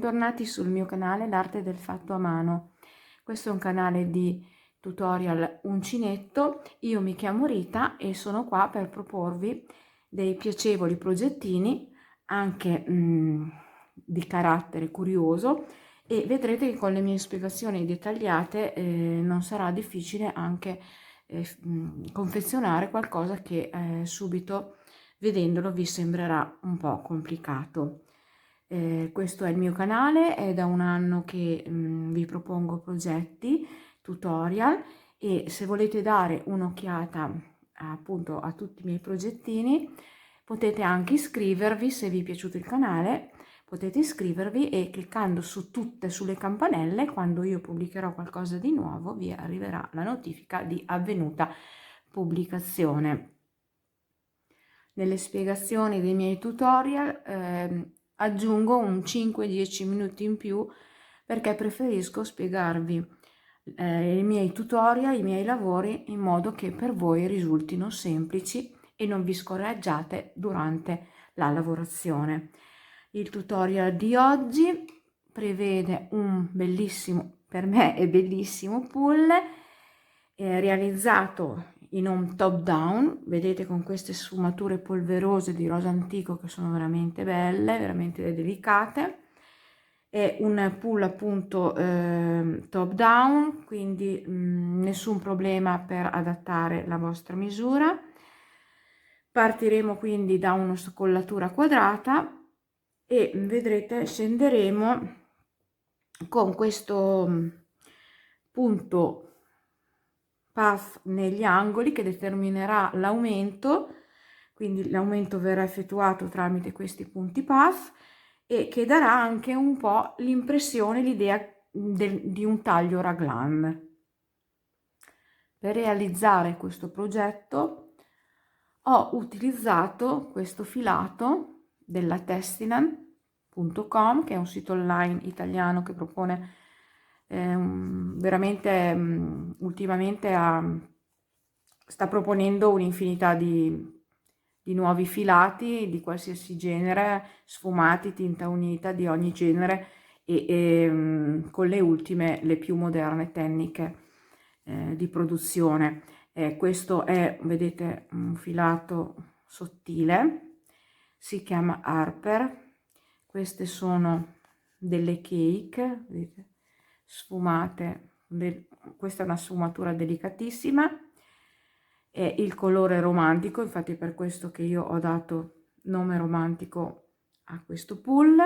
bentornati sul mio canale L'Arte del Fatto a Mano. Questo è un canale di tutorial uncinetto. Io mi chiamo Rita e sono qua per proporvi dei piacevoli progettini, anche di carattere curioso, e vedrete che con le mie spiegazioni dettagliate non sarà difficile anche confezionare qualcosa che subito vedendolo vi sembrerà un po' complicato. Questo è il mio canale, è da un anno che vi propongo progetti, tutorial, e se volete dare un'occhiata appunto a tutti i miei progettini potete anche iscrivervi. Se vi è piaciuto il canale potete iscrivervi e cliccando sulle campanelle, quando io pubblicherò qualcosa di nuovo vi arriverà la notifica di avvenuta pubblicazione. Nelle spiegazioni dei miei tutorial aggiungo un 5-10 minuti in più perché preferisco spiegarvi i miei tutorial, i miei lavori in modo che per voi risultino semplici e non vi scoraggiate durante la lavorazione. Il tutorial di oggi prevede un bellissimo, per me è bellissimo pull realizzato in un top down, vedete, con queste sfumature polverose di rosa antico che sono veramente belle, veramente delicate. È un pull appunto top down, quindi nessun problema per adattare la vostra misura. Partiremo quindi da una scollatura quadrata e vedrete scenderemo con questo punto puff negli angoli che determinerà l'aumento, quindi l'aumento verrà effettuato tramite questi punti puff e che darà anche un po' l'impressione, l'idea di un taglio raglan. Per realizzare questo progetto ho utilizzato questo filato della Testinan.com, che è un sito online italiano che propone veramente ultimamente sta proponendo un'infinità di nuovi filati di qualsiasi genere, sfumati, tinta unita di ogni genere e con le ultime, le più moderne tecniche di produzione. Questo è, vedete, un filato sottile, si chiama Harper. Queste sono delle cake, vedete, sfumate. Questa è una sfumatura delicatissima, è il colore romantico, infatti è per questo che io ho dato nome romantico a questo pull.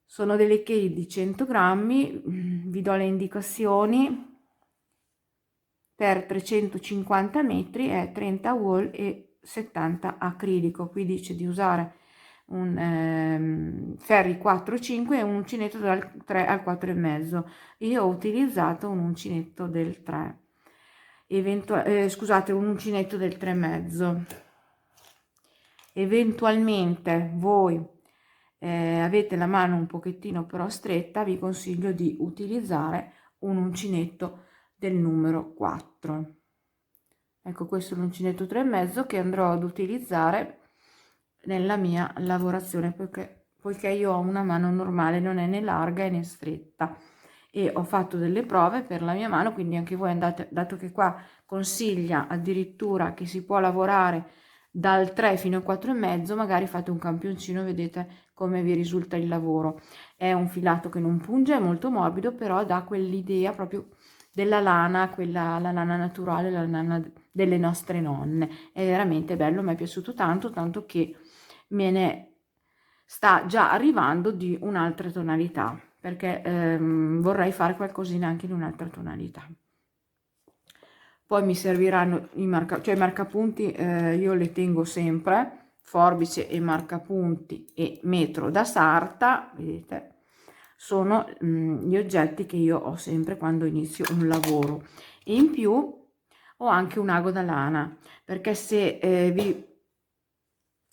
Sono delle cake di 100 grammi, vi do le indicazioni. Per 350 metri è 30 wool e 70 acrilico. Qui dice di usare un ferri 4-5 e un uncinetto dal 3 al 4,5. Io ho utilizzato un uncinetto del 3, scusate, un uncinetto del 3,5. Eventualmente voi avete la mano un pochettino però stretta, vi consiglio di utilizzare un uncinetto del numero 4. Ecco, questo è l'uncinetto 3,5 che andrò ad utilizzare nella mia lavorazione, poiché io ho una mano normale, non è né larga né stretta, e ho fatto delle prove per la mia mano, quindi anche voi andate, dato che qua consiglia addirittura che si può lavorare dal 3 fino al 4,5, magari fate un campioncino, vedete come vi risulta il lavoro. È un filato che non punge, è molto morbido, però dà quell'idea proprio della lana, la lana naturale, la lana delle nostre nonne. È veramente bello, mi è piaciuto tanto, tanto che me ne sta già arrivando di un'altra tonalità, perché vorrei fare qualcosina anche di un'altra tonalità. Poi mi serviranno i marcapunti, io le tengo sempre, forbice e marcapunti e metro da sarta, vedete, sono gli oggetti che io ho sempre quando inizio un lavoro. E in più ho anche un ago da lana, perché se vi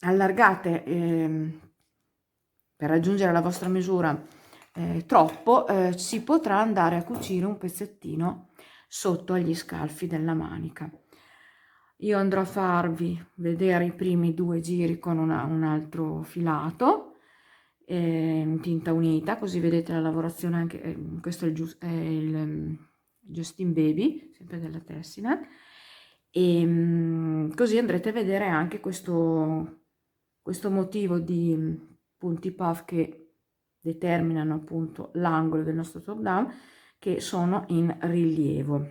allargate per raggiungere la vostra misura troppo, si potrà andare a cucire un pezzettino sotto agli scalfi della manica. Io andrò a farvi vedere i primi 2 giri con un altro filato in tinta unita, così vedete la lavorazione anche, questo è il Justin Baby, sempre della Tessina, e così andrete a vedere anche questo motivo di punti puff che determinano appunto l'angolo del nostro top down, che sono in rilievo.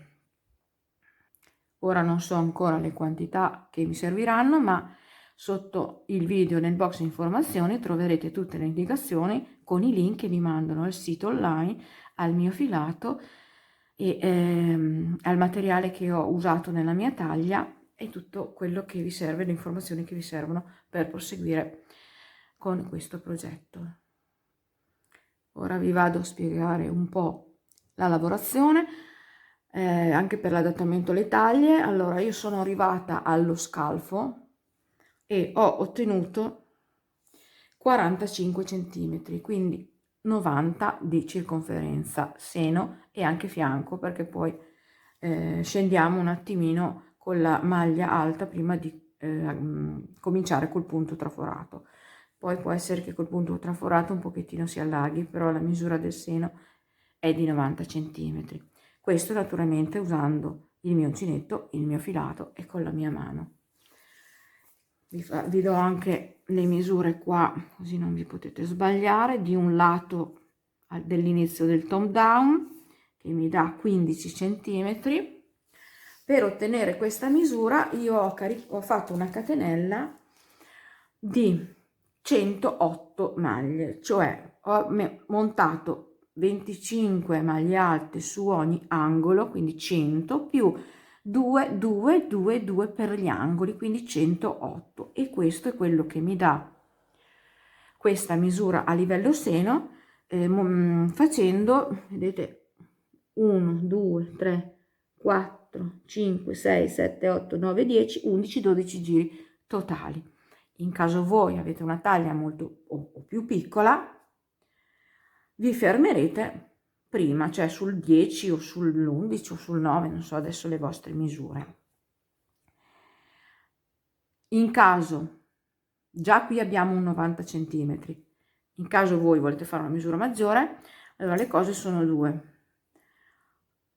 Ora non so ancora le quantità che mi serviranno, ma sotto il video nel box informazioni troverete tutte le indicazioni con i link che vi mandano al sito online, al mio filato e al materiale che ho usato nella mia taglia e tutto quello che vi serve, le informazioni che vi servono per proseguire con questo progetto. Ora vi vado a spiegare un po' la lavorazione, anche per l'adattamento alle taglie. Allora, io sono arrivata allo scalfo e ho ottenuto 45 centimetri, quindi 90 di circonferenza seno e anche fianco, perché poi scendiamo un attimino con la maglia alta prima di cominciare col punto traforato. Poi può essere che col punto traforato un pochettino si allarghi, però la misura del seno è di 90 centimetri. Questo naturalmente usando il mio uncinetto, il mio filato e con la mia mano. Vi do anche le misure qua, così non vi potete sbagliare, di un lato dell'inizio del tom down, che mi dà 15 centimetri. Per ottenere questa misura io ho fatto una catenella di 108 maglie, cioè ho montato 25 maglie alte su ogni angolo, quindi 100 più 2, 2, 2, 2 per gli angoli, quindi 108, e questo è quello che mi dà questa misura a livello seno, facendo, vedete, 1, 2, 3, 4, 5, 6, 7, 8, 9, 10, 11, 12 giri totali. In caso voi avete una taglia molto o più piccola, vi fermerete prima, cioè sul 10 o sull'11 o sul 9, non so adesso le vostre misure. In caso, già qui abbiamo un 90 centimetri, in caso voi volete fare una misura maggiore, allora le cose sono due.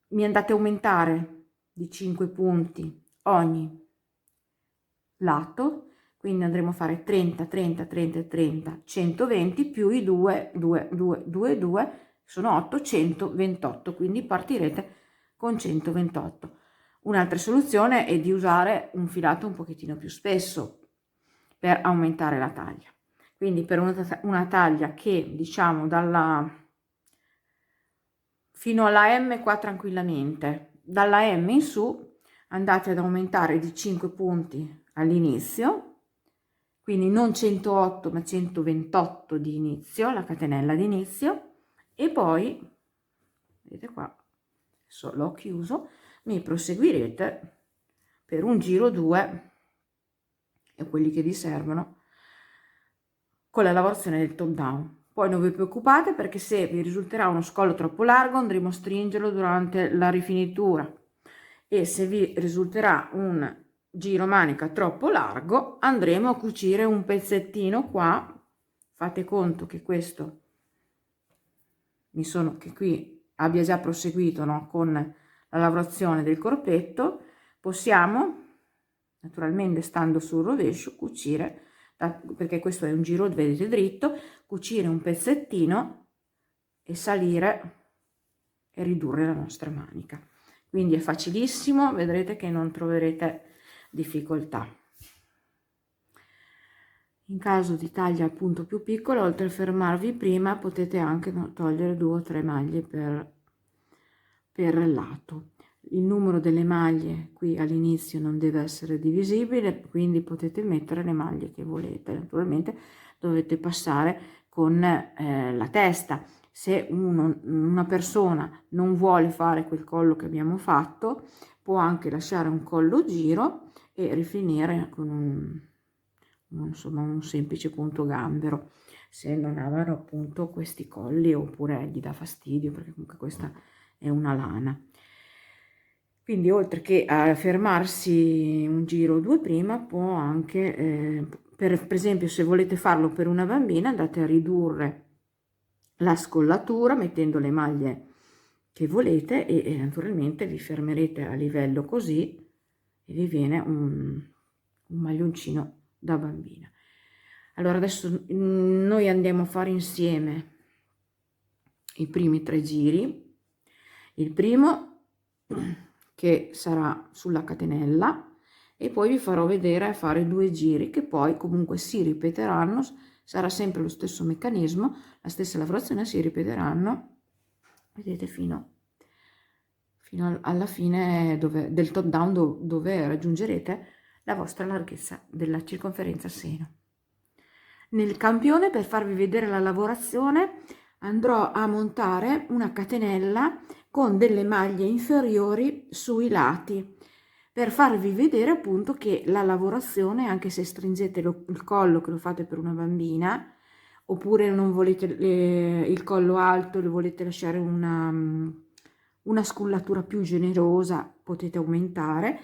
Mi andate a aumentare di 5 punti ogni lato, quindi andremo a fare 30, 30, 30, 30, 120 più i 2, 2, 2, 2, 2, sono 8, 128, quindi partirete con 128. Un'altra soluzione è di usare un filato un pochettino più spesso per aumentare la taglia. Quindi per una taglia che diciamo fino alla M qua tranquillamente, dalla M in su andate ad aumentare di 5 punti all'inizio, quindi non 108 ma 128 di inizio, la catenella di inizio, e poi vedete qua, adesso l'ho chiuso, mi proseguirete per un giro 2 e quelli che vi servono con la lavorazione del top down. Poi non vi preoccupate, perché se vi risulterà uno scollo troppo largo andremo a stringerlo durante la rifinitura, e se vi risulterà un giro manica troppo largo andremo a cucire un pezzettino qua. Fate conto che questo che qui abbia già proseguito, no, con la lavorazione del corpetto. Possiamo naturalmente, stando sul rovescio, cucire, perché questo è un giro, vedete, dritto, cucire un pezzettino e salire e ridurre la nostra manica. Quindi è facilissimo, vedrete che non troverete difficoltà. In caso di taglia appunto più piccola, oltre a fermarvi prima, potete anche togliere 2 o 3 maglie per lato. Il numero delle maglie qui all'inizio non deve essere divisibile, quindi potete mettere le maglie che volete. Naturalmente dovete passare con la testa. Se una persona non vuole fare quel collo che abbiamo fatto, può anche lasciare un collo giro e rifinire con insomma un semplice punto gambero, se non avano appunto questi colli, oppure gli dà fastidio, perché comunque questa è una lana. Quindi oltre che a fermarsi un giro o due prima, può anche per esempio, se volete farlo per una bambina, andate a ridurre la scollatura mettendo le maglie che volete e naturalmente vi fermerete a livello così e vi viene un maglioncino da bambina. Allora adesso noi andiamo a fare insieme i primi 3 giri. Il primo che sarà sulla catenella e poi vi farò vedere a fare 2 giri che poi comunque si ripeteranno, sarà sempre lo stesso meccanismo, la stessa lavorazione, si ripeteranno, vedete, fino alla fine del top down dove raggiungerete la vostra larghezza della circonferenza seno. Nel campione, per farvi vedere la lavorazione, andrò a montare una catenella con delle maglie inferiori sui lati per farvi vedere appunto che la lavorazione, anche se stringete il collo, che lo fate per una bambina, oppure non volete il collo alto, lo volete lasciare una scullatura più generosa, potete aumentare.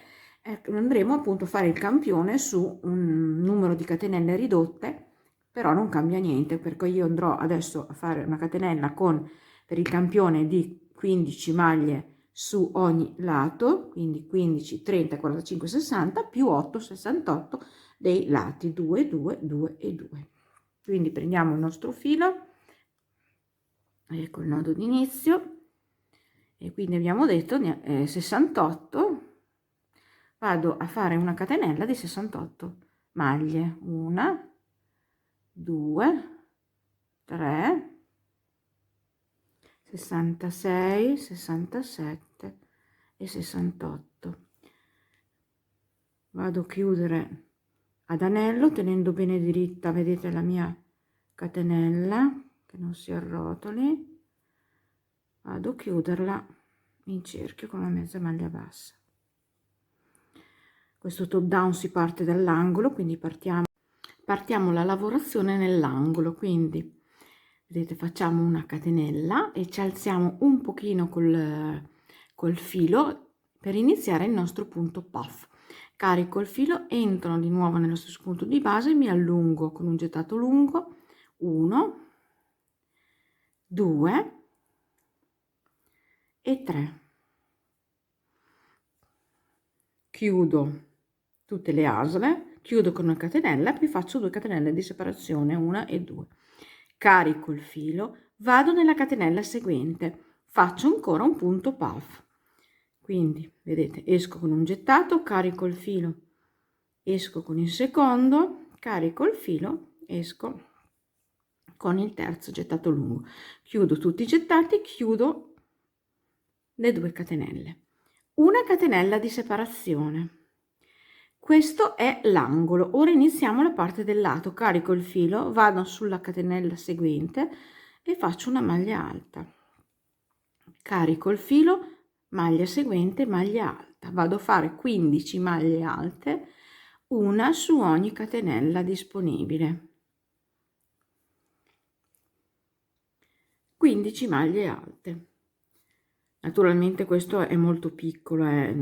Andremo appunto a fare il campione su un numero di catenelle ridotte, però non cambia niente, perché io andrò adesso a fare una catenella per il campione di 15 maglie su ogni lato, quindi 15, 30, 45, 60 più 8, 68 dei lati, 2, 2, 2 e 2. Quindi prendiamo il nostro filo, ecco il nodo d'inizio, e quindi abbiamo detto 68, vado a fare una catenella di 68 maglie, 1, 2, 3, 66, 67 e 68. Vado a chiudere ad anello tenendo bene diritta, vedete, la mia catenella, che non si arrotoli. Vado a chiuderla in cerchio con la mezza maglia bassa. Questo top down si parte dall'angolo, quindi partiamo la lavorazione nell'angolo, quindi vedete, facciamo una catenella e ci alziamo un pochino col filo per iniziare il nostro punto puff. Carico il filo, entro di nuovo nello stesso punto di base e mi allungo con un gettato lungo, 1, 2 e 3. Chiudo tutte le asole, chiudo con una catenella, poi faccio 2 catenelle di separazione, 1 e 2. Carico il filo, vado nella catenella seguente, faccio ancora un punto puff. Quindi vedete, esco con un gettato, carico il filo, esco con il secondo, carico il filo, esco con il terzo gettato lungo, chiudo tutti i gettati, chiudo le 2 catenelle, una catenella di separazione. Questo è l'angolo. Ora iniziamo la parte del lato, carico il filo, vado sulla catenella seguente e faccio una maglia alta, carico il filo, maglia seguente, maglia alta, vado a fare 15 maglie alte, una su ogni catenella disponibile, 15 maglie alte. Naturalmente questo è molto piccolo, è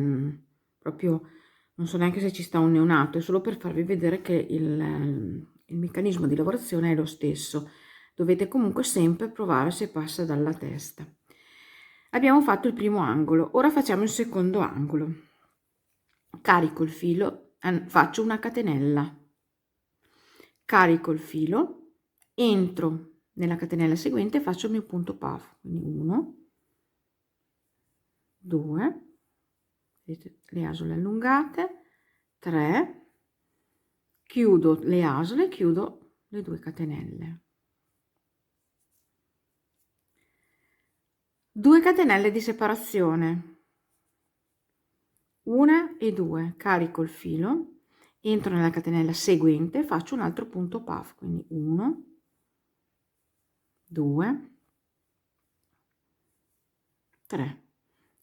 proprio, non so neanche se ci sta un neonato, è solo per farvi vedere che il meccanismo di lavorazione è lo stesso. Dovete comunque sempre provare se passa dalla testa. Abbiamo fatto il primo angolo, ora facciamo il secondo angolo. Carico il filo, faccio una catenella, carico il filo, entro nella catenella seguente e faccio il mio punto puff, quindi 1, 2, vedete le asole allungate, 3, chiudo le asole, chiudo le 2 catenelle, 2 catenelle di separazione, 1 e 2, carico il filo, entro nella catenella seguente, faccio un altro punto puff, quindi 1, 2, 3,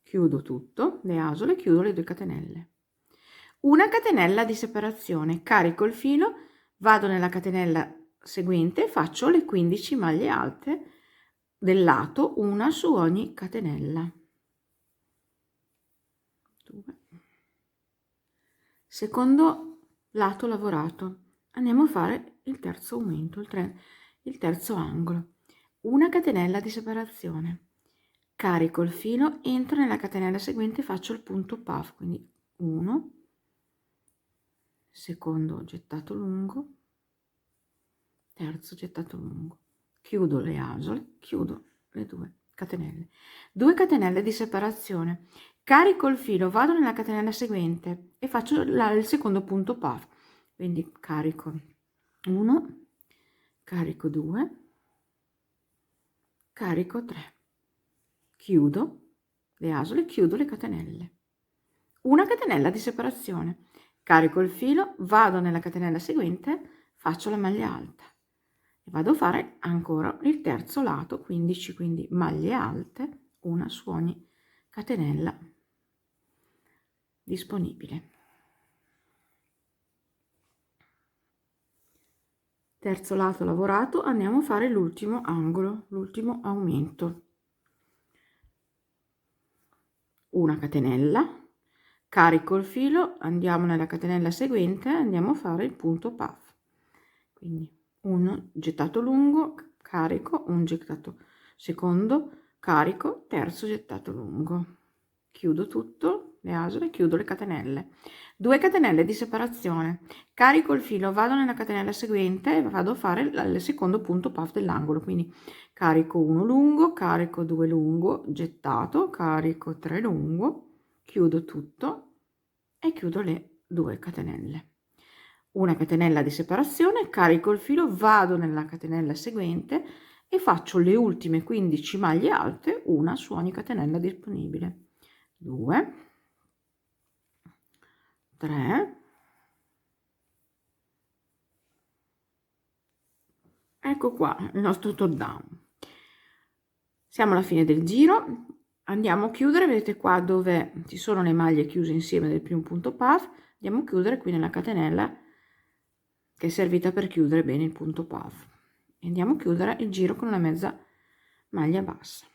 chiudo tutto, le asole, chiudo le 2 catenelle, una catenella di separazione, carico il filo, vado nella catenella seguente e faccio le 15 maglie alte del lato, una su ogni catenella. 2. Secondo lato lavorato, andiamo a fare il terzo aumento, il terzo angolo. Una catenella di separazione, carico il filo, entro nella catenella seguente, faccio il punto puff, quindi 1, secondo gettato lungo, terzo gettato lungo, chiudo le asole, chiudo le 2 catenelle di separazione, carico il filo, vado nella catenella seguente e faccio il secondo punto puff, quindi carico 1, carico 2, carico 3, chiudo le asole, chiudo le catenelle, una catenella di separazione, carico il filo, vado nella catenella seguente, faccio la maglia alta e vado a fare ancora il terzo lato, 15, quindi maglie alte, una su ogni catenella disponibile. Terzo lato lavorato, andiamo a fare l'ultimo angolo, l'ultimo aumento. Una catenella, carico il filo, andiamo nella catenella seguente, andiamo a fare il punto puff, quindi un gettato lungo, carico, un gettato secondo, carico, terzo gettato lungo, chiudo tutto le asole, chiudo le catenelle, 2 catenelle di separazione, carico il filo, vado nella catenella seguente e vado a fare il secondo punto puff dell'angolo, quindi carico 1 lungo, carico 2 lungo, gettato, carico 3 lungo, chiudo tutto e chiudo le 2 catenelle, una catenella di separazione, carico il filo, vado nella catenella seguente e faccio le ultime 15 maglie alte, una su ogni catenella disponibile, 2, 3, ecco qua il nostro top down. Siamo alla fine del giro, andiamo a chiudere, vedete qua dove ci sono le maglie chiuse insieme del primo punto puff, andiamo a chiudere qui nella catenella che è servita per chiudere bene il punto puff e andiamo a chiudere il giro con una mezza maglia bassa.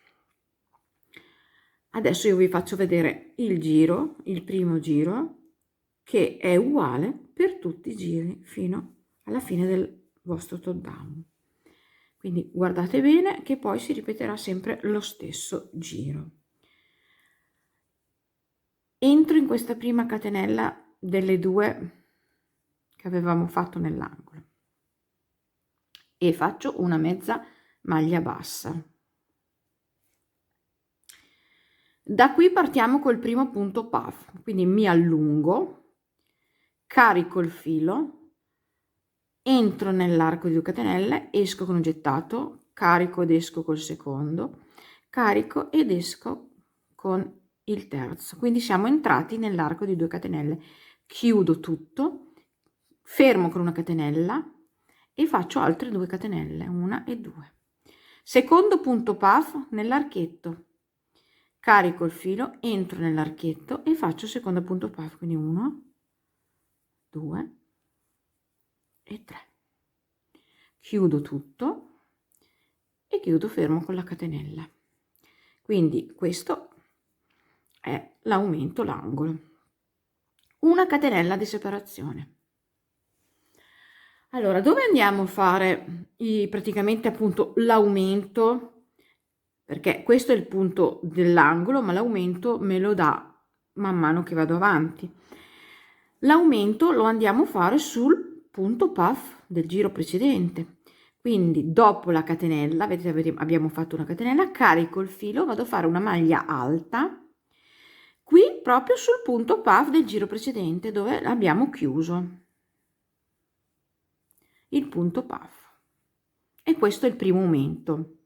Adesso io vi faccio vedere il giro, il primo giro, che è uguale per tutti i giri fino alla fine del vostro top down. Quindi guardate bene che poi si ripeterà sempre lo stesso giro. Entro in questa prima catenella delle 2 che avevamo fatto nell'angolo e faccio una mezza maglia bassa. Da qui partiamo col primo punto puff, quindi mi allungo, carico il filo, entro nell'arco di 2 catenelle, esco con un gettato, carico ed esco col secondo, carico ed esco con il terzo, quindi siamo entrati nell'arco di 2 catenelle, chiudo tutto, fermo con una catenella e faccio altre 2 catenelle, 1 e 2, secondo punto puff nell'archetto, carico il filo, entro nell'archetto e faccio il secondo punto puff, quindi 1, 2 e 3, chiudo tutto e chiudo fermo con la catenella. Quindi questo è l'aumento, l'angolo, una catenella di separazione. Allora, dove andiamo a fare praticamente appunto l'aumento, perché questo è il punto dell'angolo, ma l'aumento me lo dà man mano che vado avanti. L'aumento lo andiamo a fare sul punto puff del giro precedente, quindi dopo la catenella, vedete abbiamo fatto una catenella, carico il filo, vado a fare una maglia alta qui proprio sul punto puff del giro precedente dove abbiamo chiuso il punto puff, e questo è il primo aumento.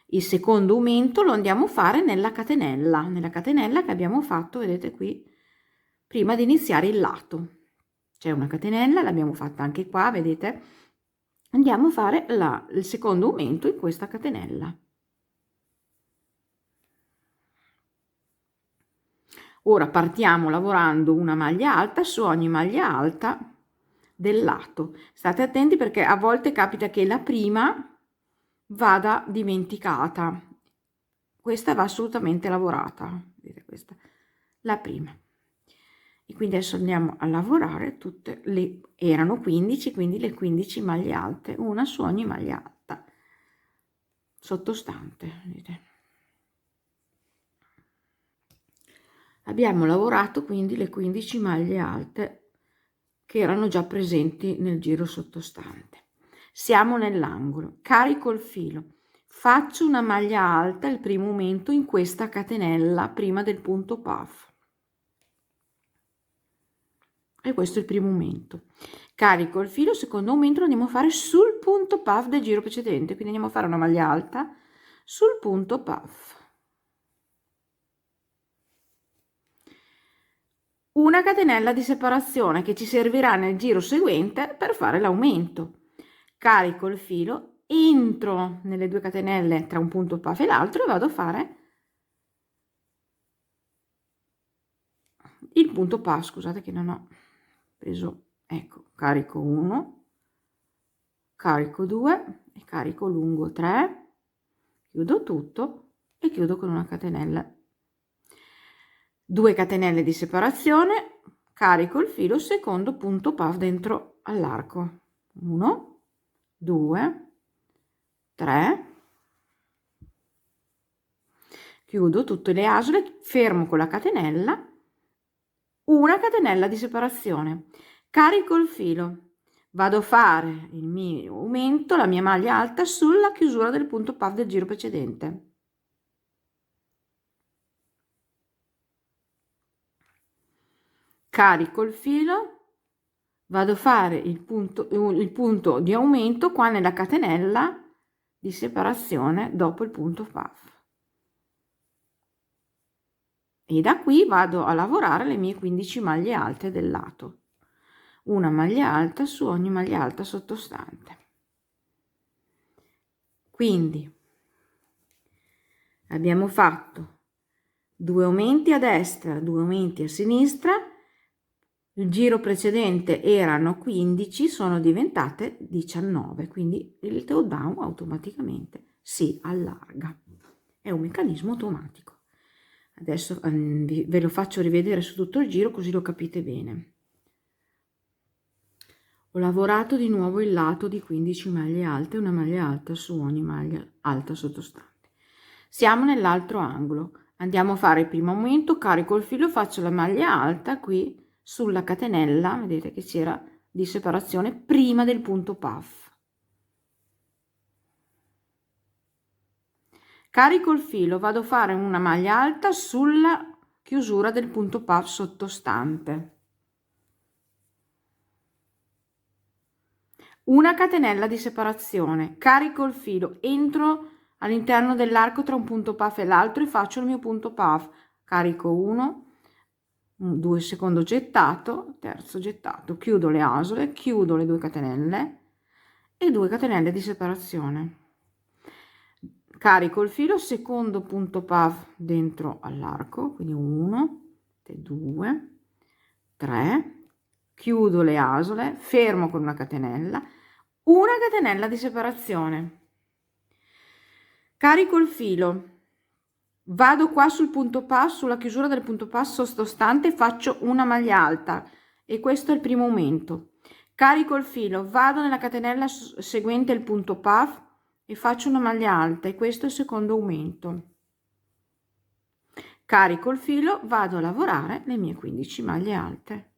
Il secondo aumento lo andiamo a fare nella catenella che abbiamo fatto, vedete qui, prima di iniziare il lato. C'è una catenella, l'abbiamo fatta anche qua, vedete? Andiamo a fare il secondo aumento in questa catenella. Ora partiamo lavorando una maglia alta su ogni maglia alta del lato. State attenti perché a volte capita che la prima vada dimenticata, questa va assolutamente lavorata, vedete, questa la prima, E quindi adesso andiamo a lavorare tutte le, erano 15, quindi le 15 maglie alte, una su ogni maglia alta sottostante, vedete. Abbiamo lavorato quindi le 15 maglie alte che erano già presenti nel giro sottostante. Siamo nell'angolo, carico il filo, faccio una maglia alta il primo aumento in questa catenella prima del punto puff, e questo è il primo aumento. Carico il filo, secondo aumento lo andiamo a fare sul punto puff del giro precedente, quindi andiamo a fare una maglia alta sul punto puff, una catenella di separazione che ci servirà nel giro seguente per fare l'aumento. Carico il filo, entro nelle 2 catenelle tra un punto puff e l'altro e vado a fare il punto puff. Scusate che non ho preso, ecco, carico 1, carico 2 e carico lungo 3, chiudo tutto e chiudo con una catenella, 2 catenelle di separazione, carico il filo, secondo punto puff dentro all'arco, 1, 2, 3, chiudo tutte le asole, fermo con la catenella, una catenella di separazione, carico il filo, vado a fare il mio aumento, la mia maglia alta sulla chiusura del punto puff del giro precedente. Carico il filo, vado a fare il punto di aumento qua nella catenella di separazione dopo il punto puff. E da qui vado a lavorare le mie 15 maglie alte del lato, una maglia alta su ogni maglia alta sottostante. Quindi abbiamo fatto 2 aumenti a destra, 2 aumenti a sinistra, il giro precedente erano 15, sono diventate 19, quindi il toe down automaticamente si allarga, è un meccanismo automatico. Adesso ve lo faccio rivedere su tutto il giro così lo capite bene. Ho lavorato di nuovo il lato di 15 maglie alte, una maglia alta su ogni maglia alta sottostante. Siamo nell'altro angolo, andiamo a fare il primo aumento, carico il filo, faccio la maglia alta qui sulla catenella, vedete che c'era di separazione prima del punto puff. Carico il filo, vado a fare una maglia alta sulla chiusura del punto puff sottostante, una catenella di separazione, carico il filo, entro all'interno dell'arco tra un punto puff e l'altro e faccio il mio punto puff, carico 1, 2, secondo gettato, terzo gettato, chiudo le asole, chiudo le 2 catenelle e 2 catenelle di separazione, carico il filo, secondo punto puff dentro all'arco, quindi 1, 2, 3, chiudo le asole, fermo con una catenella di separazione, carico il filo, vado qua sul punto puff, sulla chiusura del punto puff sottostante, faccio una maglia alta e questo è il primo aumento, carico il filo, vado nella catenella seguente il punto puff e faccio una maglia alta e questo è il secondo aumento, carico il filo, vado a lavorare le mie 15 maglie alte,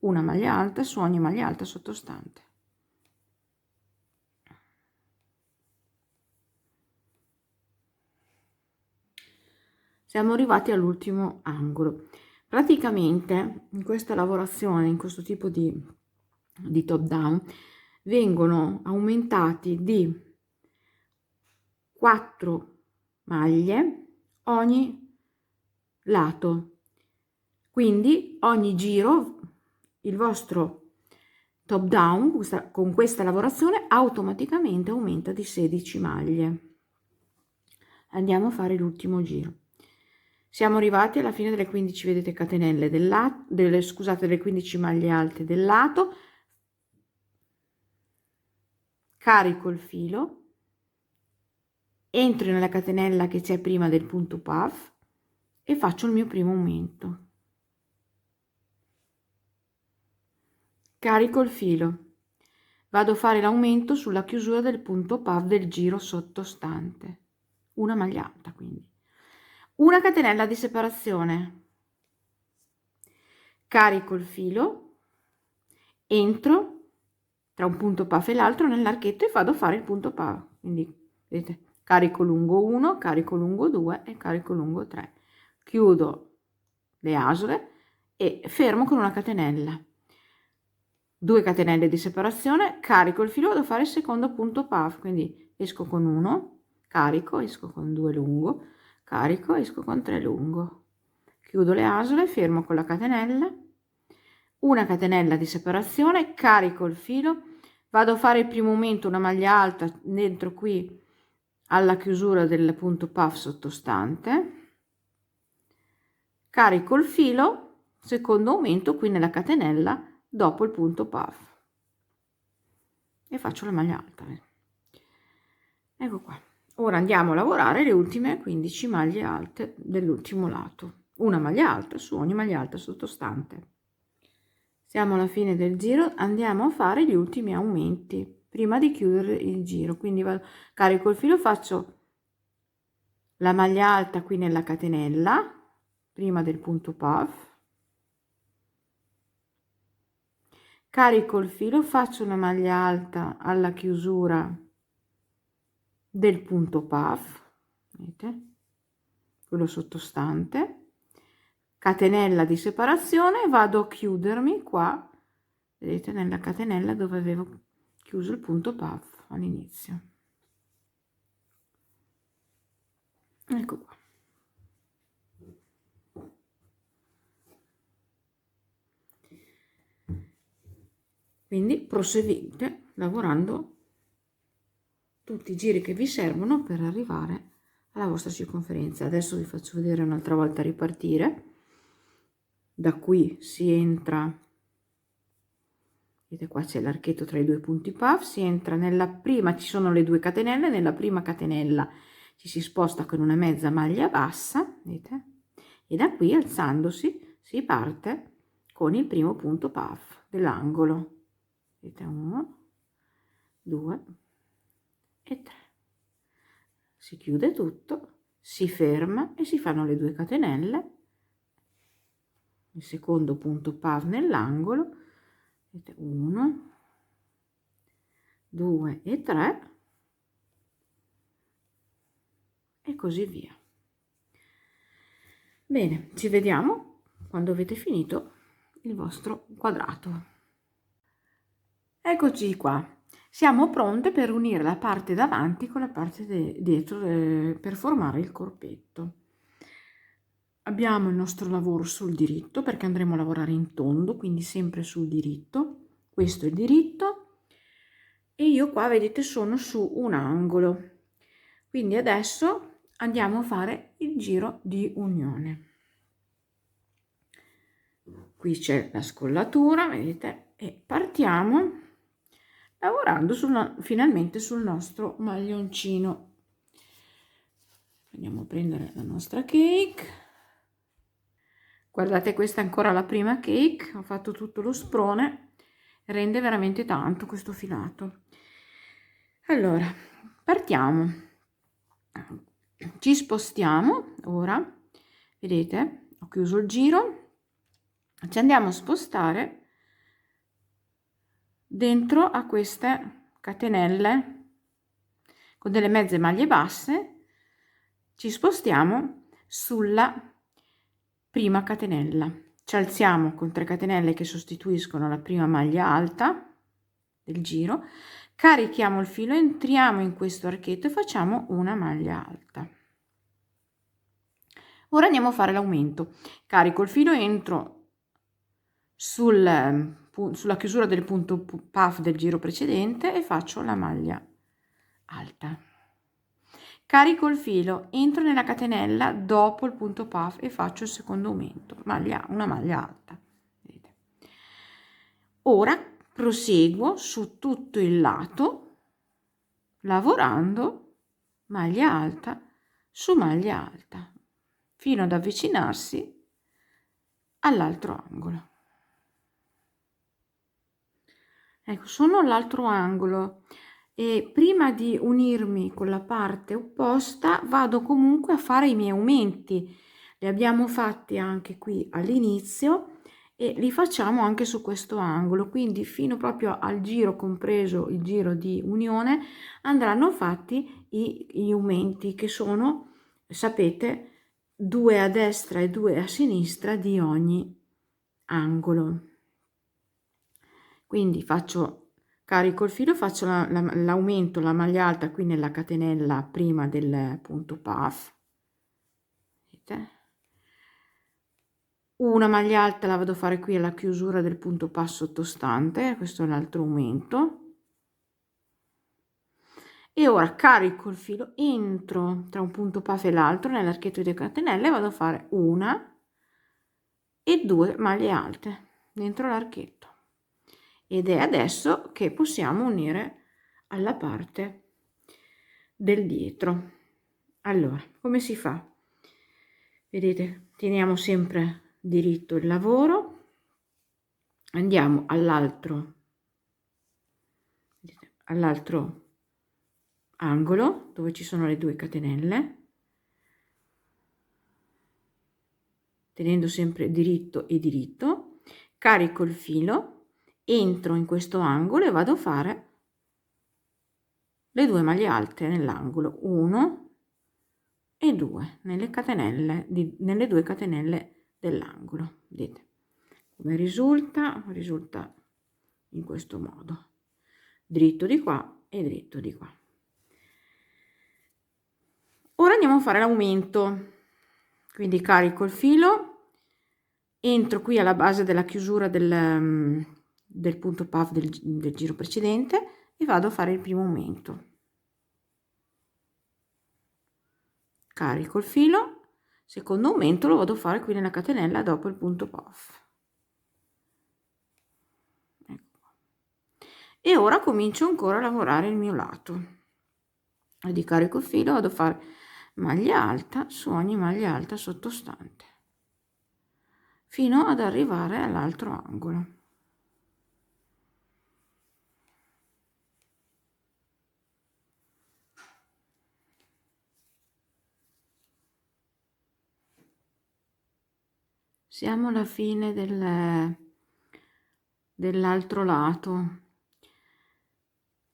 una maglia alta su ogni maglia alta sottostante. Siamo arrivati all'ultimo angolo. Praticamente in questa lavorazione, in questo tipo di top down, vengono aumentati di 4 maglie ogni lato, quindi ogni giro il vostro top down con questa lavorazione automaticamente aumenta di 16 maglie. Andiamo a fare l'ultimo giro. Siamo arrivati alla fine delle 15, vedete, catenelle del lato, delle 15 maglie alte del lato, carico il filo, entro nella catenella che c'è prima del punto puff e faccio il mio primo aumento. carico il filo, vado a fare l'aumento sulla chiusura del punto puff del giro sottostante, una maglia alta, quindi una catenella di separazione, carico il filo, entro tra un punto puff e l'altro nell'archetto e vado a fare il punto puff, quindi vedete, carico lungo 1, carico lungo 2 e carico lungo 3, chiudo le asole e fermo con una catenella, 2 catenelle di separazione, carico il filo, vado a fare il secondo punto puff, quindi esco con 1, carico, esco con 2 lungo, carico, esco con 3 lungo, chiudo le asole, fermo con la catenella, una catenella di separazione, carico il filo, vado a fare il primo aumento, una maglia alta dentro qui alla chiusura del punto puff sottostante, carico il filo, secondo aumento qui nella catenella dopo il punto puff e faccio la maglia alta. Ecco qua. Ora andiamo a lavorare le ultime 15 maglie alte dell'ultimo lato, una maglia alta su ogni maglia alta sottostante. Siamo alla fine del giro, andiamo a fare gli ultimi aumenti prima di chiudere il giro, quindi carico il filo, faccio la maglia alta qui nella catenella prima del punto puff, carico il filo, faccio una maglia alta alla chiusura del punto puff, vedete, quello sottostante, catenella di separazione, vado a chiudermi qua, vedete, nella catenella dove avevo chiuso il punto puff all'inizio. Ecco qua. Quindi proseguite lavorando tutti i giri che vi servono per arrivare alla vostra circonferenza. Adesso vi faccio vedere un'altra volta ripartire. Da qui si entra, vedete qua c'è l'archetto tra i due punti puff, si entra nella prima, ci sono le 2 catenelle, nella prima catenella ci si sposta con una mezza maglia bassa, vedete, e da qui alzandosi si parte con il primo punto puff dell'angolo, vedete, 1, 2 e 3, si chiude tutto, si ferma e si fanno le 2 catenelle, il secondo punto puff nell'angolo, 1, 2 e 3 e così via. Bene, ci vediamo quando avete finito il vostro quadrato. Eccoci qua, siamo pronte per unire la parte davanti con la parte dietro per formare il corpetto. Abbiamo il nostro lavoro sul diritto perché andremo a lavorare in tondo, quindi sempre sul diritto. Questo è il diritto e io qua vedete sono su un angolo, quindi adesso andiamo a fare il giro di unione. Qui c'è la scollatura, vedete, e partiamo lavorando finalmente sul nostro maglioncino. Andiamo a prendere la nostra cake. Guardate, questa è ancora la prima cake, ho fatto tutto lo sprone, rende veramente tanto questo filato. Allora, partiamo, ci spostiamo ora, vedete, ho chiuso il giro, ci andiamo a spostare dentro a queste catenelle con delle mezze maglie basse, ci spostiamo sulla prima catenella, ci alziamo con 3 catenelle che sostituiscono la prima maglia alta del giro, carichiamo il filo, entriamo in questo archetto e facciamo una maglia alta. Ora andiamo a fare l'aumento, carico il filo, entro sulla chiusura del punto puff del giro precedente e faccio la maglia alta. Carico il filo, entro nella catenella dopo il punto puff e faccio il secondo aumento, una maglia alta. Vedete. Ora proseguo su tutto il lato lavorando maglia alta su maglia alta fino ad avvicinarsi all'altro angolo. Ecco, sono all'altro angolo e prima di unirmi con la parte opposta vado comunque a fare i miei aumenti. Li abbiamo fatti anche qui all'inizio e li facciamo anche su questo angolo, quindi fino proprio al giro, compreso il giro di unione, andranno fatti gli aumenti, che sono, sapete, 2 a destra e 2 a sinistra di ogni angolo. Quindi carico il filo, faccio l'aumento, la maglia alta qui nella catenella prima del punto puff, vedete? Una maglia alta la vado a fare qui alla chiusura del punto puff sottostante, questo è l'altro aumento. E ora carico il filo, entro tra un punto puff e l'altro nell'archetto di catenelle, vado a fare una e 2 maglie alte dentro l'archetto, ed è adesso che possiamo unire alla parte del dietro. Allora, come si fa? Vedete, teniamo sempre diritto il lavoro, andiamo all'altro angolo dove ci sono le 2 catenelle, tenendo sempre diritto e diritto, carico il filo, entro in questo angolo e vado a fare le 2 maglie alte nell'angolo, 1 e 2 nelle catenelle nelle 2 catenelle dell'angolo. Vedete come risulta in questo modo, dritto di qua e dritto di qua. Ora andiamo a fare l'aumento, quindi carico il filo, entro qui alla base della chiusura del punto puff del giro precedente e vado a fare il primo aumento. Carico il filo, secondo aumento lo vado a fare qui nella catenella dopo il punto puff. Ecco. E ora comincio ancora a lavorare il mio lato. Quindi carico il filo, vado a fare maglia alta su ogni maglia alta sottostante fino ad arrivare all'altro angolo. Siamo alla fine dell'altro lato.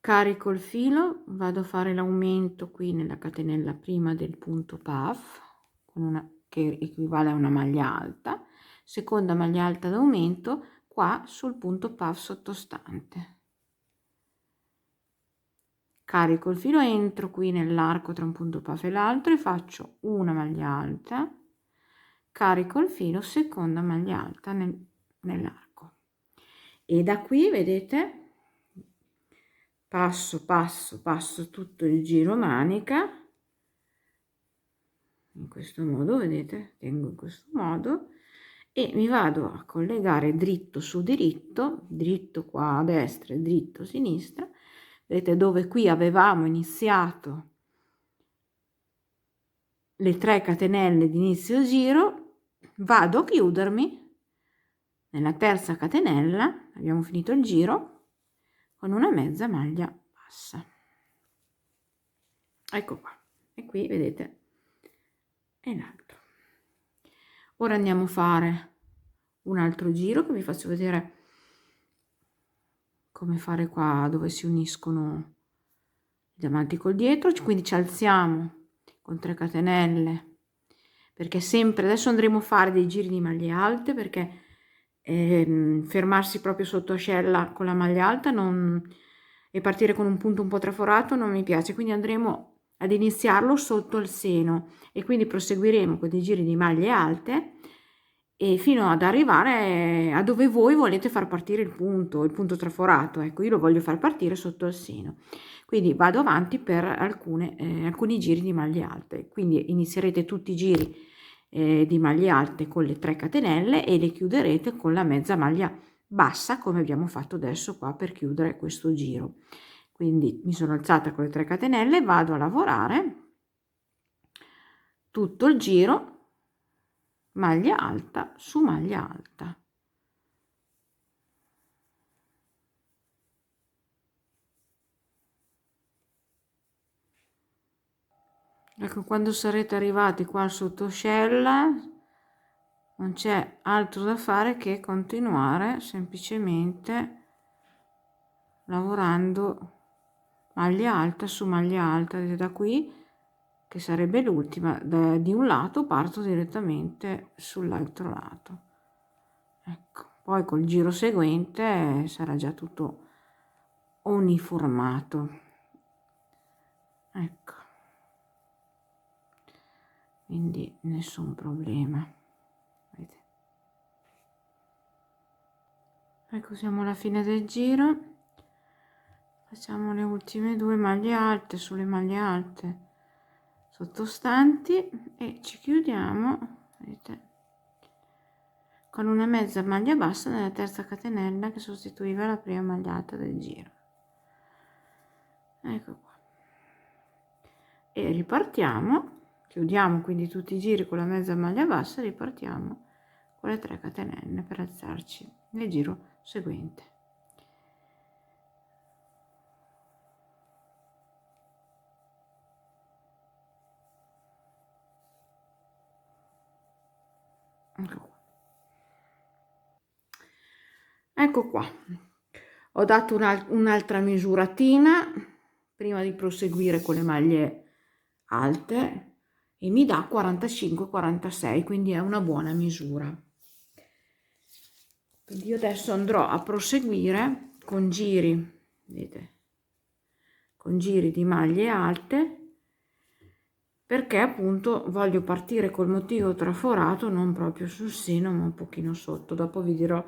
Carico il filo, vado a fare l'aumento qui nella catenella prima del punto puff che equivale a una maglia alta, seconda maglia alta d'aumento qua sul punto puff sottostante. Carico il filo, entro qui nell'arco tra un punto puff e l'altro e faccio una maglia alta, carico il filo, seconda maglia alta nell'arco, e da qui vedete passo tutto il giro manica in questo modo, vedete, tengo in questo modo e mi vado a collegare dritto su diritto, dritto qua a destra e dritto a sinistra, vedete, dove qui avevamo iniziato le 3 catenelle di inizio giro, vado a chiudermi nella terza catenella, abbiamo finito il giro, con una mezza maglia bassa. Ecco qua, e qui vedete è l'altro. Ora andiamo a fare un altro giro che vi faccio vedere come fare qua dove si uniscono i davanti col dietro, quindi ci alziamo con 3 catenelle, perché sempre adesso andremo a fare dei giri di maglie alte, perché fermarsi proprio sotto ascella con la maglia alta e partire con un punto un po' traforato non mi piace, quindi andremo ad iniziarlo sotto il seno e quindi proseguiremo con dei giri di maglie alte e fino ad arrivare a dove voi volete far partire il punto traforato. Ecco, io lo voglio far partire sotto il seno, quindi vado avanti per alcuni giri di maglie alte, quindi inizierete tutti i giri di maglie alte con le 3 catenelle e le chiuderete con la mezza maglia bassa, come abbiamo fatto adesso qua per chiudere questo giro. Quindi mi sono alzata con le 3 catenelle, vado a lavorare tutto il giro maglia alta su maglia alta. Ecco, quando sarete arrivati qua al sottoscella non c'è altro da fare che continuare semplicemente lavorando maglia alta su maglia alta. Da qui, che sarebbe l'ultima, di un lato parto direttamente sull'altro lato. Ecco, poi col giro seguente sarà già tutto uniformato. Ecco, quindi nessun problema. Vedete? Ecco, siamo alla fine del giro. Facciamo le ultime 2 maglie alte sulle maglie alte sottostanti e ci chiudiamo, vedete, con una mezza maglia bassa nella terza catenella che sostituiva la prima maglia alta del giro. Ecco qua. E ripartiamo, chiudiamo quindi tutti i giri con la mezza maglia bassa e ripartiamo con le 3 catenelle per alzarci nel giro seguente. Ecco qua. Ecco qua, ho dato un'altra misuratina prima di proseguire con le maglie alte e mi dà 45-46, quindi è una buona misura. Quindi io adesso andrò a proseguire con giri, vedete, con giri di maglie alte, perché appunto voglio partire col motivo traforato non proprio sul seno ma un pochino sotto. Dopo vi dirò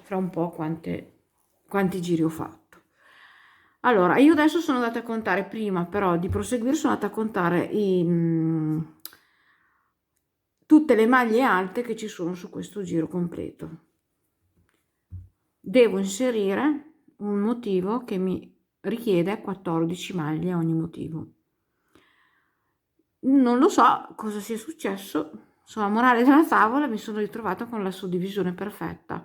fra un po' quanti giri ho fatto. Allora, io adesso sono andata a contare, prima però di proseguire sono andata a contare tutte le maglie alte che ci sono su questo giro completo. Devo inserire un motivo che mi richiede 14 maglie a ogni motivo. Non lo so cosa sia successo, sulla morale della tavola mi sono ritrovata con la suddivisione perfetta.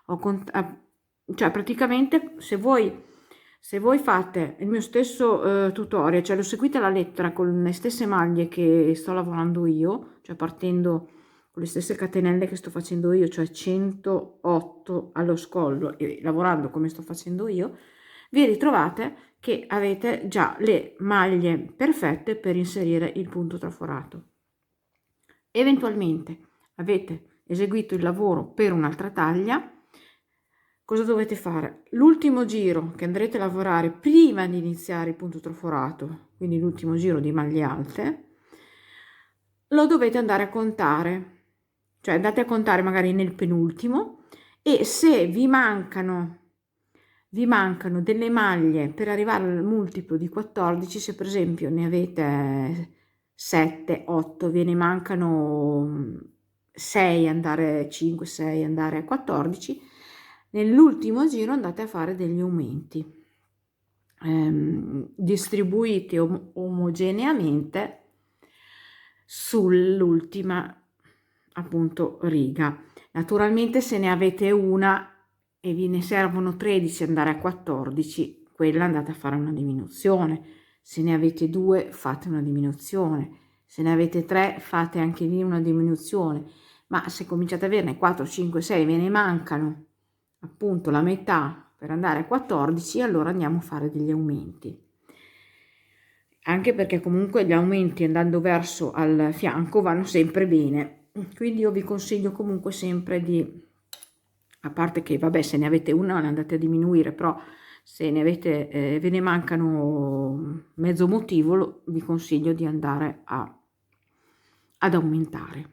Cioè praticamente se voi fate il mio stesso tutorial, cioè lo seguite alla lettera con le stesse maglie che sto lavorando io, cioè partendo con le stesse catenelle che sto facendo io, cioè 108 allo scollo, e lavorando come sto facendo io, vi ritrovate che avete già le maglie perfette per inserire il punto traforato. Eventualmente avete eseguito il lavoro per un'altra taglia, cosa dovete fare? L'ultimo giro che andrete a lavorare prima di iniziare il punto traforato, quindi l'ultimo giro di maglie alte, lo dovete andare a contare, cioè andate a contare magari nel penultimo, e se vi mancano delle maglie per arrivare al multiplo di 14, se per esempio ne avete 7, 8, ve ne mancano 6 andare 5, 6 andare a 14, nell'ultimo giro andate a fare degli aumenti distribuiti omogeneamente sull'ultima appunto riga. Naturalmente se ne avete una e vi ne servono 13 andare a 14, quella andate a fare una diminuzione. Se ne avete 2 fate una diminuzione, se ne avete 3 fate anche lì una diminuzione, ma se cominciate ad averne 4, 5, 6, ve ne mancano appunto la metà per andare a 14, allora andiamo a fare degli aumenti, anche perché comunque gli aumenti andando verso al fianco vanno sempre bene, quindi io vi consiglio comunque sempre di, a parte che vabbè se ne avete una andate a diminuire, però se ne avete ve ne mancano mezzo motivo, vi consiglio di andare ad aumentare.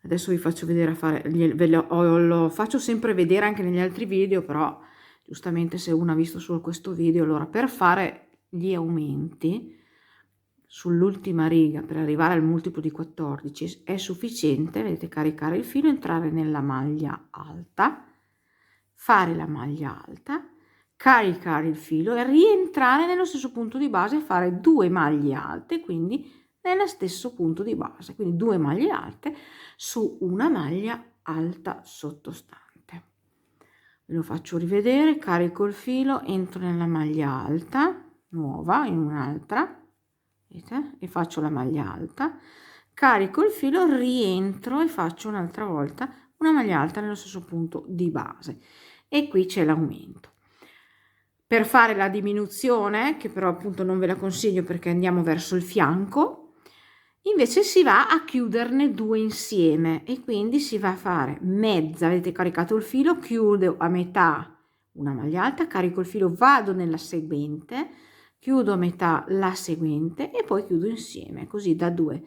Adesso vi faccio vedere a fare, lo faccio sempre vedere anche negli altri video, però giustamente se uno ha visto solo questo video, allora per fare gli aumenti sull'ultima riga per arrivare al multiplo di 14 è sufficiente, vedete, caricare il filo, entrare nella maglia alta, fare la maglia alta, caricare il filo e rientrare nello stesso punto di base e fare 2 maglie alte, quindi nello stesso punto di base, quindi 2 maglie alte su una maglia alta sottostante. Ve lo faccio rivedere, carico il filo, entro nella maglia alta nuova in un'altra, vedete? E faccio la maglia alta, carico il filo, rientro e faccio un'altra volta una maglia alta nello stesso punto di base, e qui c'è l'aumento. Per fare la diminuzione, che però appunto non ve la consiglio perché andiamo verso il fianco, invece si va a chiuderne due insieme, e quindi si va a fare mezza, avete caricato il filo, chiudo a metà una maglia alta, carico il filo, vado nella seguente, chiudo a metà la seguente e poi chiudo insieme, così da 2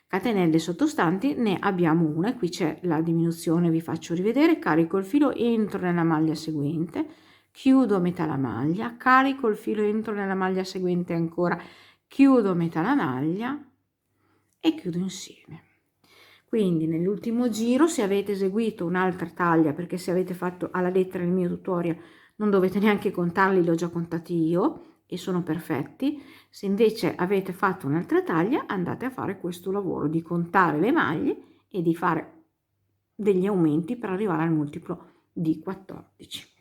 catenelle sottostanti ne abbiamo una, e qui c'è la diminuzione, vi faccio rivedere, carico il filo, entro nella maglia seguente, chiudo a metà la maglia, carico il filo, entro nella maglia seguente ancora, chiudo a metà la maglia e chiudo insieme. Quindi nell'ultimo giro, se avete eseguito un'altra taglia, perché se avete fatto alla lettera il mio tutorial non dovete neanche contarli, li ho già contati io e sono perfetti. Se invece avete fatto un'altra taglia, andate a fare questo lavoro di contare le maglie e di fare degli aumenti per arrivare al multiplo di 14.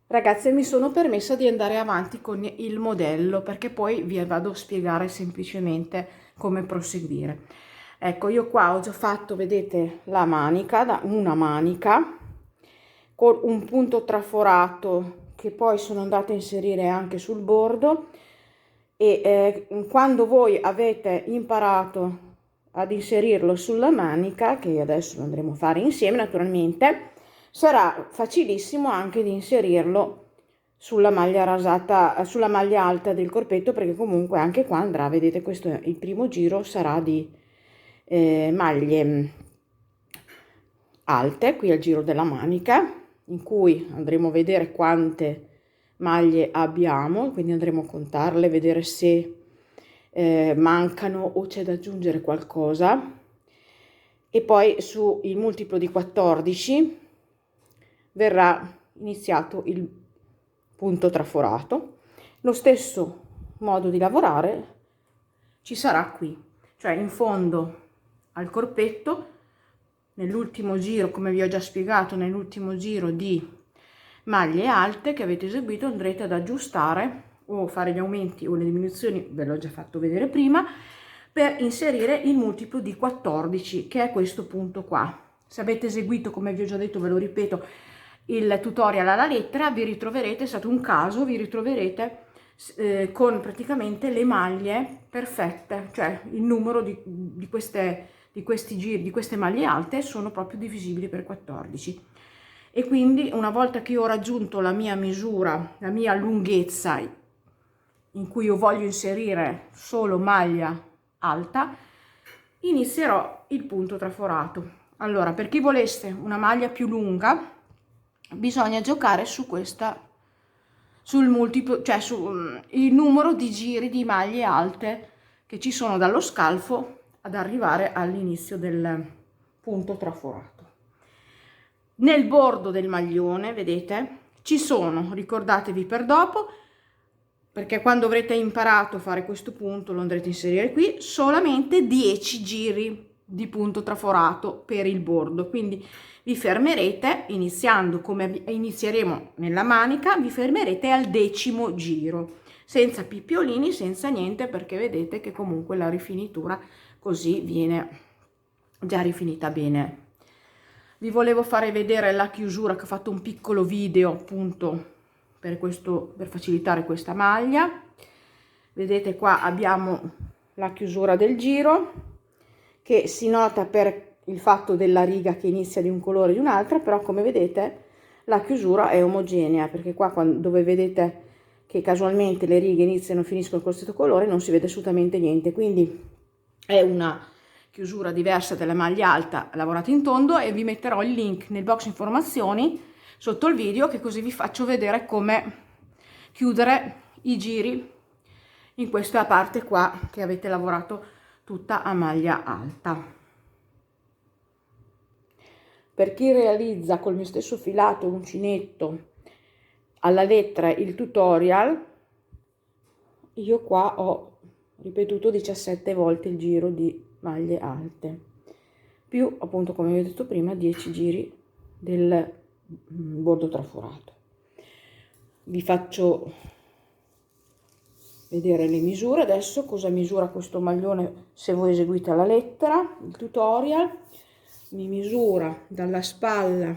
Ragazze, mi sono permessa di andare avanti con il modello perché poi vi vado a spiegare semplicemente come proseguire. Ecco, io qua ho già fatto, vedete, la manica, una manica con un punto traforato che poi sono andata a inserire anche sul bordo, e quando voi avete imparato ad inserirlo sulla manica, che adesso lo andremo a fare insieme naturalmente, sarà facilissimo anche di inserirlo sulla maglia rasata, sulla maglia alta del corpetto, perché comunque anche qua andrà, vedete, questo è il primo giro, sarà di maglie alte, qui è il giro della manica, in cui andremo a vedere quante maglie abbiamo, quindi andremo a contarle, vedere se mancano o c'è da aggiungere qualcosa, e poi su il multiplo di 14 verrà iniziato il punto traforato. Lo stesso modo di lavorare ci sarà qui, cioè in fondo al corpetto, nell'ultimo giro, come vi ho già spiegato, nell'ultimo giro di maglie alte che avete eseguito, andrete ad aggiustare o fare gli aumenti o le diminuzioni, ve l'ho già fatto vedere prima, per inserire il multiplo di 14, che è questo punto qua. Se avete eseguito, come vi ho già detto, ve lo ripeto, il tutorial alla lettera, vi ritroverete, è stato un caso, vi ritroverete con praticamente le maglie perfette, cioè il numero di questi giri, di queste maglie alte sono proprio divisibili per 14. E quindi una volta che ho raggiunto la mia misura, la mia lunghezza in cui io voglio inserire solo maglia alta, inizierò il punto traforato. Allora, per chi volesse una maglia più lunga, bisogna giocare su questa, sul multiplo, cioè sul numero di giri di maglie alte che ci sono dallo scalfo ad arrivare all'inizio del punto traforato. Nel bordo del maglione, vedete, ci sono, ricordatevi per dopo, perché quando avrete imparato a fare questo punto lo andrete a inserire qui, solamente 10 giri di punto traforato per il bordo. Quindi vi fermerete, iniziando come inizieremo nella manica, vi fermerete al 10° giro, senza pippiolini, senza niente, perché vedete che comunque la rifinitura così viene già rifinita bene. Vi volevo fare vedere la chiusura, che ho fatto un piccolo video appunto per facilitare questa maglia. Vedete, qua abbiamo la chiusura del giro, che si nota per il fatto della riga che inizia di un colore e di un'altra, però come vedete la chiusura è omogenea, perché qua dove vedete che casualmente le righe iniziano e finiscono con lo stesso colore non si vede assolutamente niente, quindi è una chiusura diversa della maglia alta lavorata in tondo, e vi metterò il link nel box informazioni sotto il video, che così vi faccio vedere come chiudere i giri in questa parte qua che avete lavorato tutta a maglia alta. Per chi realizza col mio stesso filato uncinetto alla lettera il tutorial, io qua ho ripetuto 17 volte il giro di maglie alte, più appunto, come vi ho detto prima, 10 giri del bordo traforato. Vi faccio vedere le misure. Adesso cosa misura questo maglione se voi eseguite alla lettera il tutorial? Mi misura dalla spalla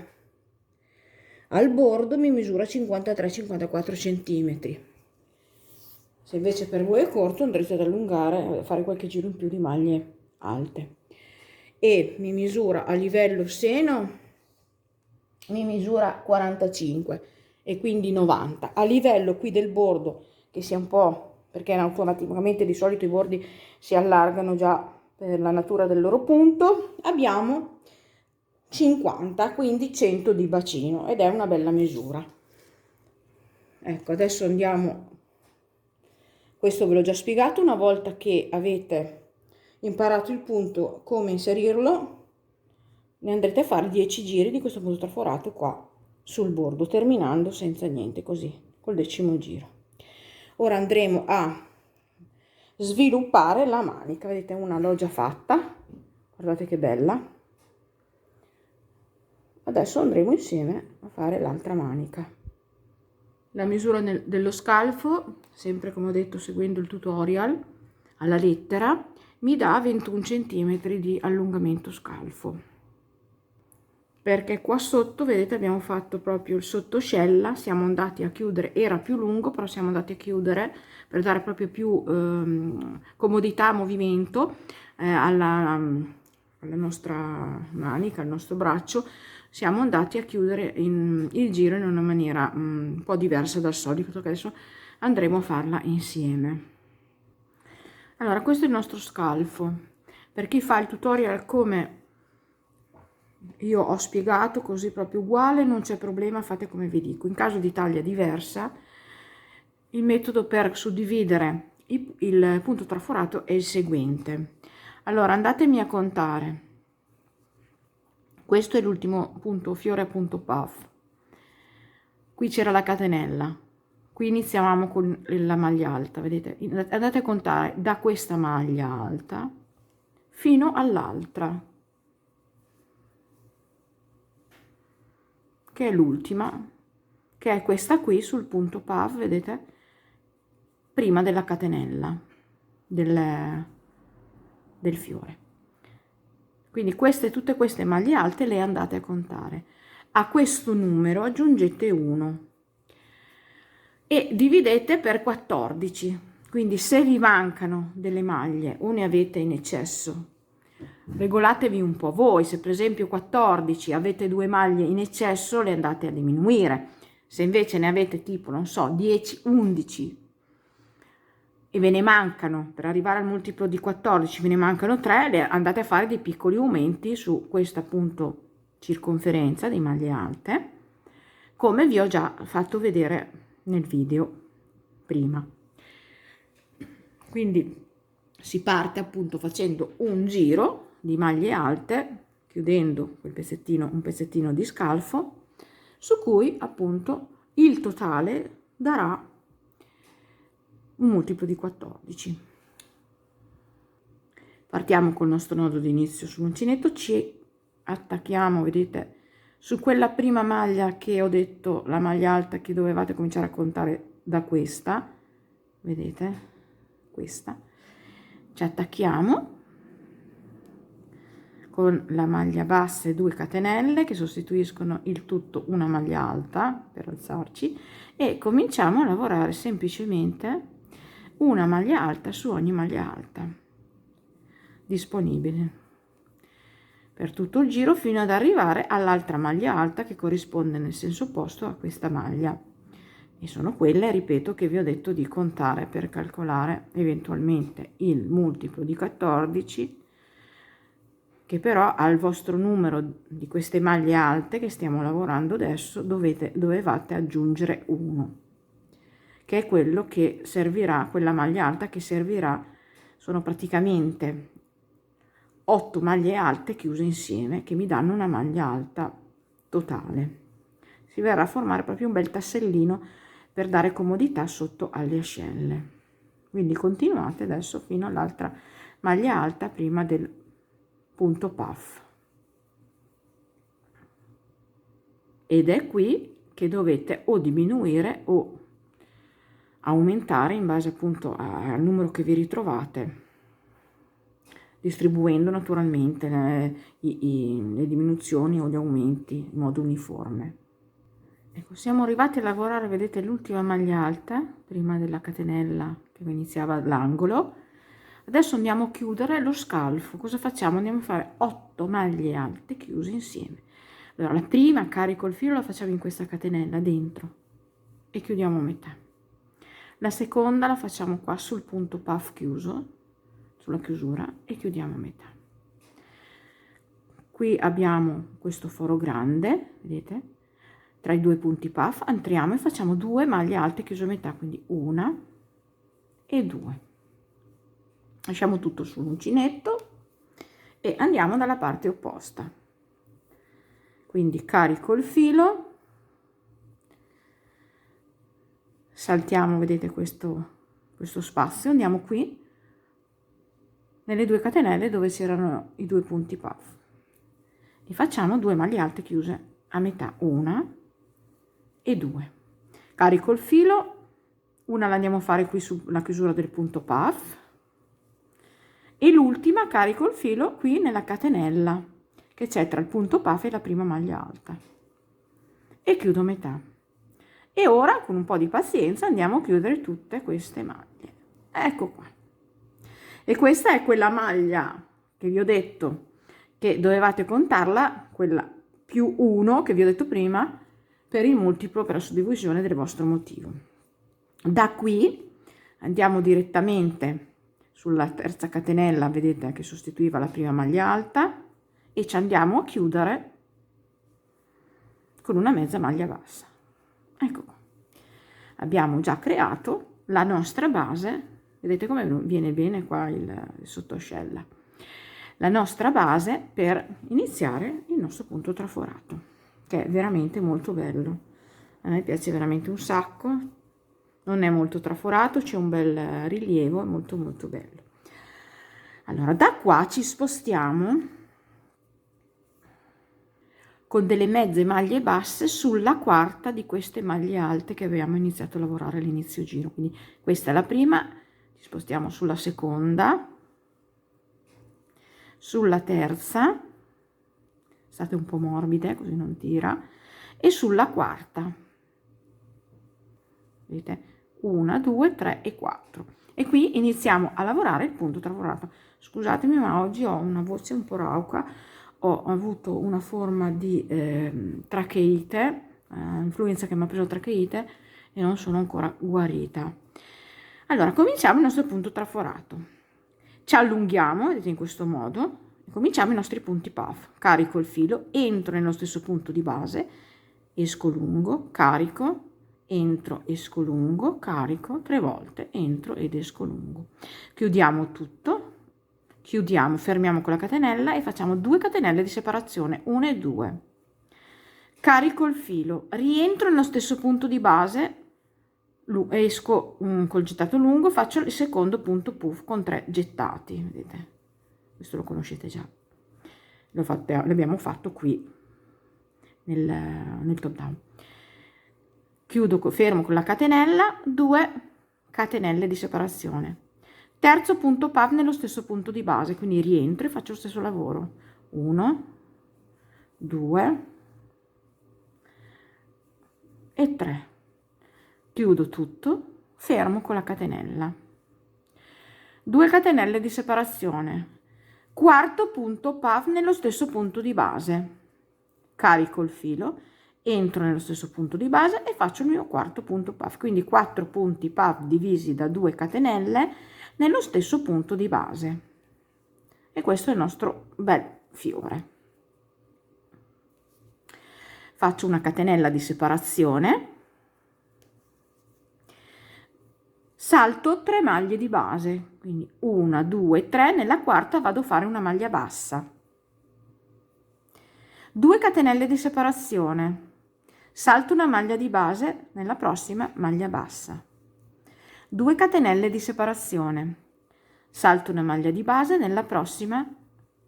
al bordo, mi misura 53-54 centimetri. Se invece per voi è corto andrete ad allungare, a fare qualche giro in più di maglie alte. E mi misura a livello seno, mi misura 45 e quindi 90. A livello qui del bordo, che sia un po', perché automaticamente di solito i bordi si allargano già per la natura del loro punto, abbiamo 50, quindi 100 di bacino, ed è una bella misura. Ecco, adesso andiamo, questo ve l'ho già spiegato. Una volta che avete imparato il punto, come inserirlo, ne andrete a fare 10 giri di questo punto traforato qua sul bordo, terminando senza niente, così col 10° giro. Ora andremo a sviluppare la manica. Vedete, una l'ho già fatta, guardate che bella. Adesso andremo insieme a fare l'altra manica. La misura dello scalfo, sempre come ho detto seguendo il tutorial alla lettera, mi dà 21 cm di allungamento scalfo, perché qua sotto vedete abbiamo fatto proprio il sottoscella, siamo andati a chiudere, era più lungo però siamo andati a chiudere per dare proprio più comodità a movimento alla nostra manica, al nostro braccio. Siamo andati a chiudere il giro in una maniera un po' diversa dal solito, che adesso andremo a farla insieme. Allora, questo è il nostro scalfo. Per chi fa il tutorial come io ho spiegato, così proprio uguale, non c'è problema, fate come vi dico. In caso di taglia diversa, il metodo per suddividere il punto traforato è il seguente. Allora, andatemi a contare. Questo è l'ultimo punto fiore a punto puff. Qui c'era la catenella, qui iniziavamo con la maglia alta, vedete? Andate a contare da questa maglia alta fino all'altra, che è l'ultima, che è questa qui sul punto puff, vedete? Prima della catenella del fiore. Quindi tutte queste maglie alte le andate a contare. A questo numero aggiungete 1 e dividete per 14. Quindi se vi mancano delle maglie o ne avete in eccesso, regolatevi un po' voi. Se per esempio 14 avete 2 maglie in eccesso, le andate a diminuire. Se invece ne avete tipo, non so, 10, 11 e ve ne mancano, per arrivare al multiplo di 14 ve ne mancano 3, le andate a fare dei piccoli aumenti su questa appunto circonferenza di maglie alte, come vi ho già fatto vedere nel video prima. Quindi si parte appunto facendo un giro di maglie alte, chiudendo quel pezzettino, un pezzettino di scalfo, su cui appunto il totale darà un multiplo di 14. Partiamo col nostro nodo di inizio sull'uncinetto, ci attacchiamo, vedete, su quella prima maglia che ho detto, la maglia alta, che dovevate cominciare a contare da questa, vedete, questa, ci attacchiamo con la maglia bassa e 2 catenelle che sostituiscono il tutto una maglia alta per alzarci, e cominciamo a lavorare semplicemente una maglia alta su ogni maglia alta disponibile per tutto il giro, fino ad arrivare all'altra maglia alta che corrisponde nel senso opposto a questa maglia, e sono quelle, ripeto, che vi ho detto di contare per calcolare eventualmente il multiplo di 14, che però al vostro numero di queste maglie alte che stiamo lavorando adesso dovevate aggiungere 1, che è quello che servirà, quella maglia alta che servirà. Sono praticamente 8 maglie alte chiuse insieme che mi danno una maglia alta totale. Si verrà a formare proprio un bel tassellino per dare comodità sotto alle ascelle. Quindi continuate adesso fino all'altra maglia alta prima del punto puff, ed è qui che dovete o diminuire o aumentare in base appunto al numero che vi ritrovate, distribuendo naturalmente le diminuzioni o gli aumenti in modo uniforme. Ecco, siamo arrivati a lavorare, vedete, l'ultima maglia alta prima della catenella che iniziava all'angolo. Adesso andiamo a chiudere lo scalfo. Cosa facciamo? Andiamo a fare 8 maglie alte chiuse insieme. Allora, la prima, carico il filo, la facciamo in questa catenella dentro e chiudiamo a metà. La seconda la facciamo qua sul punto puff chiuso, sulla chiusura, e chiudiamo a metà. Qui abbiamo questo foro grande, vedete? Tra i due punti puff entriamo e facciamo 2 maglie alte chiuse a metà, quindi 1 e 2. Lasciamo tutto sull'uncinetto e andiamo dalla parte opposta. Quindi carico il filo, saltiamo, vedete, questo spazio, andiamo qui nelle 2 catenelle dove c'erano i 2 punti puff e facciamo 2 maglie alte chiuse a metà, 1 e 2. Carico il filo, una la andiamo a fare qui sulla chiusura del punto puff e l'ultima carico il filo qui nella catenella che c'è tra il punto puff e la prima maglia alta e chiudo metà. E ora con un po' di pazienza andiamo a chiudere tutte queste maglie. Ecco qua. E questa è quella maglia che vi ho detto che dovevate contarla, quella più 1 che vi ho detto prima, per il multiplo, per la suddivisione del vostro motivo. Da qui andiamo direttamente sulla terza catenella, vedete che sostituiva la prima maglia alta, e ci andiamo a chiudere con una mezza maglia bassa. Ecco qua. Abbiamo già creato la nostra base, vedete come viene bene qua il sottoscella, la nostra base per iniziare il nostro punto traforato, che è veramente molto bello. A me piace veramente un sacco, non è molto traforato, c'è un bel rilievo, è molto molto bello. Allora, da qua ci spostiamo con delle mezze maglie basse sulla quarta di queste maglie alte che abbiamo iniziato a lavorare all'inizio giro. Quindi questa è la prima, ci spostiamo sulla seconda, sulla terza, state un po' morbide così non tira, e sulla quarta, vedete, 1, 2, 3 e 4. E qui iniziamo a lavorare il punto traforato. Scusatemi, ma oggi ho una voce un po' rauca, ho avuto una forma di tracheite, influenza che mi ha preso tracheite e non sono ancora guarita. Allora, cominciamo il nostro punto traforato. Ci allunghiamo, vedete, in questo modo, e cominciamo i nostri punti puff. Carico il filo, entro nello stesso punto di base, esco lungo, carico, entro, esco lungo, carico, 3 volte, entro ed esco lungo. Chiudiamo tutto, chiudiamo, fermiamo con la catenella e facciamo 2 catenelle di separazione, 1 e 2. Carico il filo, rientro nello stesso punto di base, esco col gettato lungo, faccio il secondo punto puff con 3 gettati, vedete, questo lo conoscete già, l'abbiamo fatto qui nel top down. Chiudo, fermo con la catenella, 2 catenelle di separazione, terzo punto puff nello stesso punto di base, quindi rientro e faccio lo stesso lavoro, 1, 2 e 3. Chiudo tutto, fermo con la catenella, 2 catenelle di separazione, quarto punto puff nello stesso punto di base, carico il filo, entro nello stesso punto di base e faccio il mio quarto punto puff, quindi 4 punti puff divisi da 2 catenelle nello stesso punto di base, e questo è il nostro bel fiore. Faccio una catenella di separazione, salto 3 maglie di base, quindi 1, 2, 3, nella quarta vado a fare una maglia bassa, 2 catenelle di separazione, salto una maglia di base nella prossima maglia bassa, 2 catenelle di separazione, salto una maglia di base nella prossima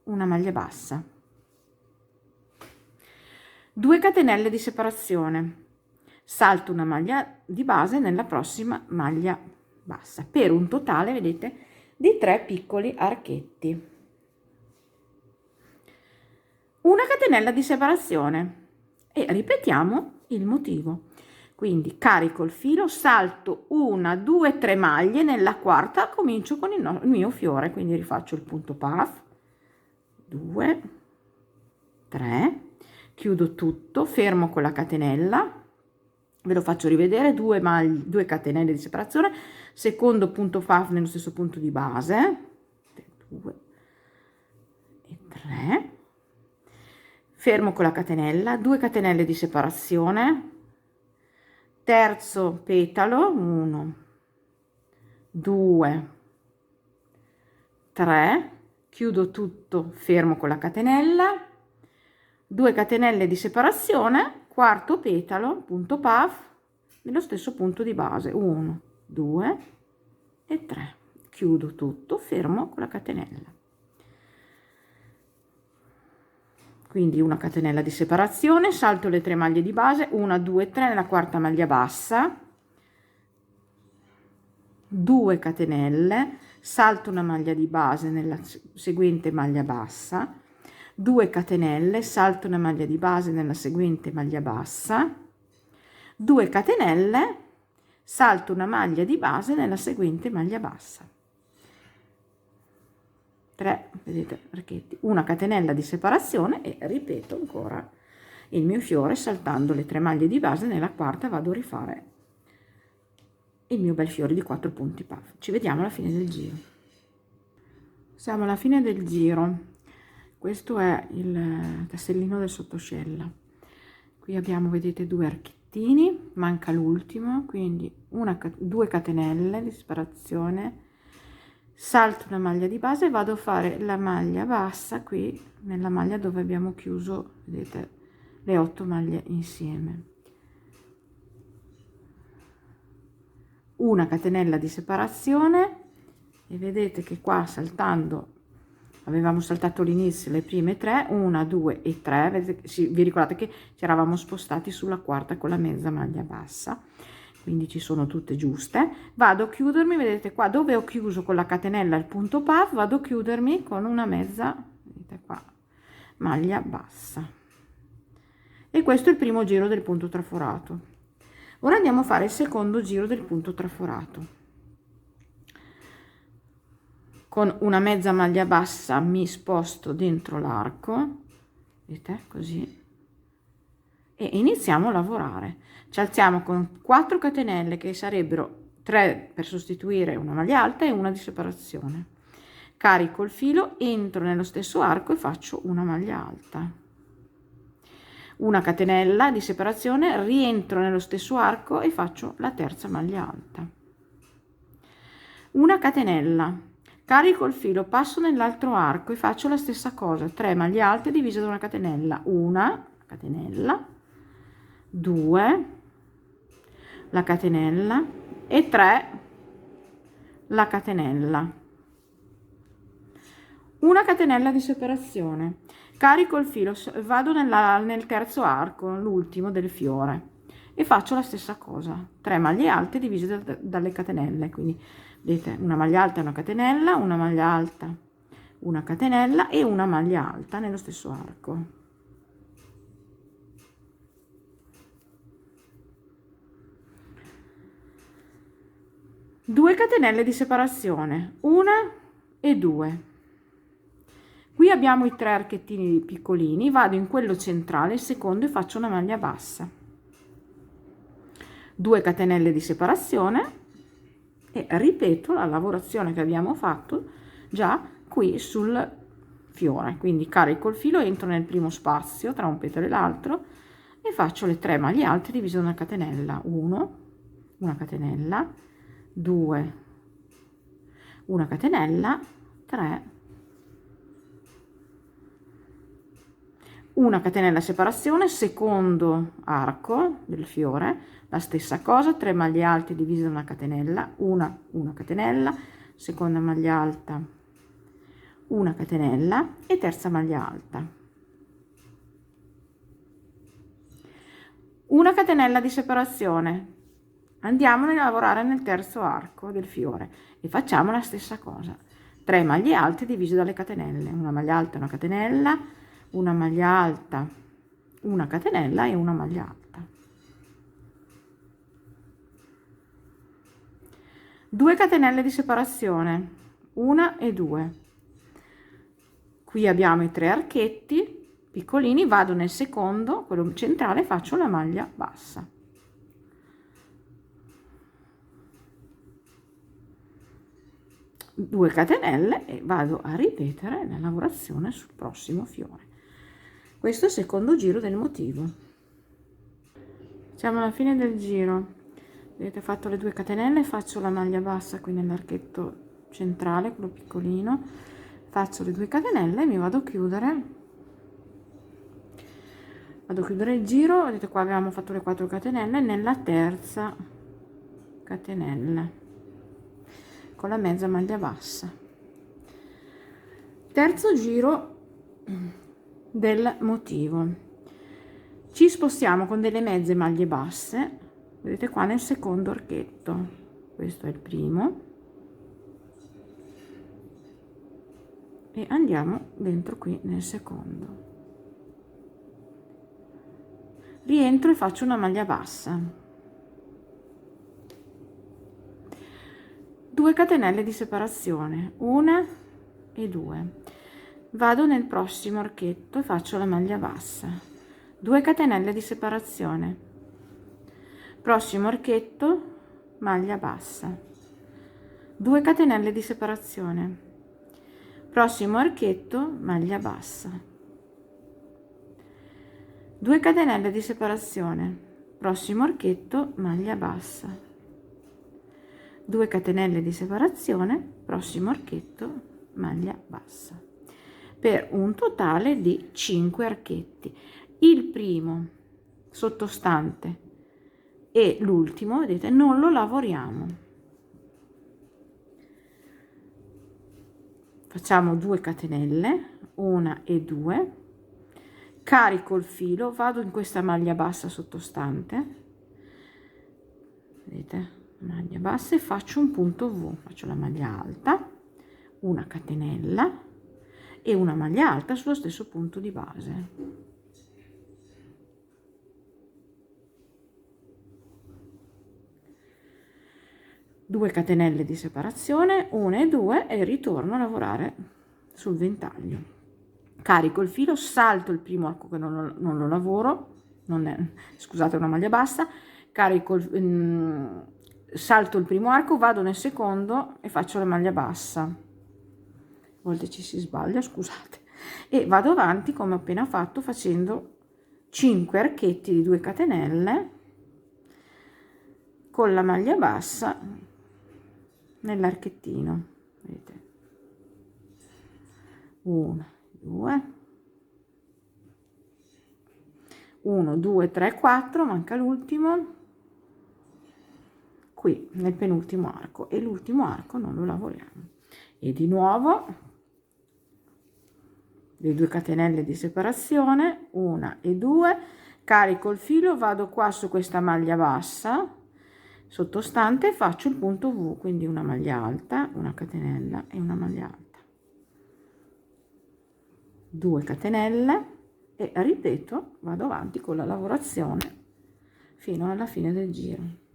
una maglia bassa, 2 catenelle di separazione, salto una maglia di base nella prossima maglia bassa, per un totale, vedete, di 3 piccoli archetti. Una catenella di separazione e ripetiamo il motivo. Quindi carico il filo, salto 1, 2, 3 maglie, nella quarta comincio con il mio fiore, quindi rifaccio il punto puff, 2, 3, chiudo tutto, fermo con la catenella, ve lo faccio rivedere, 2 catenelle di separazione, secondo punto puff nello stesso punto di base, 2 e 3, fermo con la catenella, 2 catenelle di separazione, terzo petalo, 1, 2, 3, chiudo tutto, fermo con la catenella, 2 catenelle di separazione, quarto petalo, punto puff, nello stesso punto di base, 1, 2 e 3, chiudo tutto, fermo con la catenella. Quindi una catenella di separazione, salto le 3 maglie di base, 1, 2, 3 nella quarta maglia bassa, 2 catenelle, salto una maglia di base nella seguente maglia bassa, 2 catenelle, salto una maglia di base nella seguente maglia bassa, 2 catenelle, salto una maglia di base nella seguente maglia bassa. 3, vedete, archetti, una catenella di separazione e ripeto ancora il mio fiore saltando le 3 maglie di base, nella quarta vado a rifare il mio bel fiore di 4 punti puff. Ci vediamo alla fine del giro. Siamo alla fine del giro. Questo è il tassellino del sottoscella. Qui abbiamo, vedete, 2 archettini, manca l'ultimo, quindi 2 catenelle di separazione, salto una maglia di base e vado a fare la maglia bassa qui nella maglia dove abbiamo chiuso, vedete, le 8 maglie insieme, una catenella di separazione e vedete che qua saltando, avevamo saltato all'inizio le prime 3, 1, 2 e 3, vedete, vi ricordate che ci eravamo spostati sulla quarta con la mezza maglia bassa, quindi ci sono tutte giuste. Vado a chiudermi, vedete qua dove ho chiuso con la catenella il punto puff, vado a chiudermi con una mezza, vedete qua, maglia bassa. E questo è il primo giro del punto traforato. Ora andiamo a fare il secondo giro del punto traforato. Con una mezza maglia bassa mi sposto dentro l'arco, vedete, così, e iniziamo a lavorare. Ci alziamo con 4 catenelle che sarebbero 3 per sostituire una maglia alta e una di separazione. Carico il filo, entro nello stesso arco e faccio una maglia alta. Una catenella di separazione, rientro nello stesso arco e faccio la terza maglia alta. Una catenella, carico il filo, passo nell'altro arco e faccio la stessa cosa, 3 maglie alte divise da una catenella, una catenella, 2, la catenella e 3, la catenella, una catenella di separazione, carico il filo, vado nel terzo arco, l'ultimo del fiore, e faccio la stessa cosa, 3 maglie alte divise dalle catenelle, quindi vedete, una maglia alta e una maglia alta, una catenella e una maglia alta nello stesso arco. Due catenelle di separazione, una e 2. Qui abbiamo i 3 archettini piccolini, vado in quello centrale, il secondo, e faccio una maglia bassa. 2 catenelle di separazione e ripeto la lavorazione che abbiamo fatto già qui sul fiore. Quindi carico il filo, entro nel primo spazio tra un petalo e l'altro e faccio le 3 maglie alte divise da una catenella, 1, una catenella, 2, una catenella, 3, una catenella separazione, secondo arco del fiore, la stessa cosa, 3 maglie alte divise da una catenella, una catenella, seconda maglia alta, una catenella e terza maglia alta. una catenella di separazione, andiamo a lavorare nel terzo arco del fiore e facciamo la stessa cosa, 3 maglie alte divise dalle catenelle, una maglia alta, una catenella, una maglia alta, una catenella e una maglia alta. 2 catenelle di separazione, 1 e 2. Qui abbiamo i 3 archetti piccolini, vado nel secondo, quello centrale, faccio la maglia bassa. 2 catenelle e vado a ripetere la lavorazione sul prossimo fiore. Questo è il secondo giro del motivo. Siamo alla fine del giro, vedete, fatto le 2 catenelle, faccio la maglia bassa qui nell'archetto centrale, quello piccolino, faccio le 2 catenelle e mi vado a chiudere il giro. Vedete, qua abbiamo fatto le 4 catenelle nella terza catenella con la mezza maglia bassa. Terzo giro del motivo, ci spostiamo con delle mezze maglie basse, vedete qua nel secondo archetto, questo è il primo, e andiamo dentro qui nel secondo, rientro e faccio una maglia bassa, 2 catenelle di separazione, 1 e 2, vado nel prossimo archetto e faccio la maglia bassa, 2 catenelle di separazione, prossimo archetto, maglia bassa, 2 catenelle di separazione, prossimo archetto, maglia bassa, 2 catenelle di separazione, prossimo archetto, maglia bassa, 2 catenelle di separazione, prossimo archetto, maglia bassa, per un totale di 5 archetti. Il primo sottostante e l'ultimo, vedete, non lo lavoriamo, facciamo 2 catenelle, 1 e 2, carico il filo, vado in questa maglia bassa sottostante, vedete, maglia bassa, e faccio un punto V, faccio la maglia alta, una catenella e una maglia alta sullo stesso punto di base, due catenelle di separazione, 1 e 2, e ritorno a lavorare sul ventaglio. Carico il filo, salto il primo arco che non lo lavoro, scusate, una maglia bassa, carico salto il primo arco, vado nel secondo e faccio la maglia bassa, a volte ci si sbaglia, scusate, e vado avanti come ho appena fatto facendo 5 archetti di 2 catenelle con la maglia bassa nell'archettino, vedete, 1, 2, 1, 2, 3, 4, manca l'ultimo qui nel penultimo arco, e l'ultimo arco non lo lavoriamo, e di nuovo le 2 catenelle di separazione, 1 e 2, carico il filo, vado qua su questa maglia bassa sottostante e faccio il punto V, quindi una maglia alta, una catenella e una maglia alta, 2 catenelle, e ripeto, vado avanti con la lavorazione fino alla fine del giro.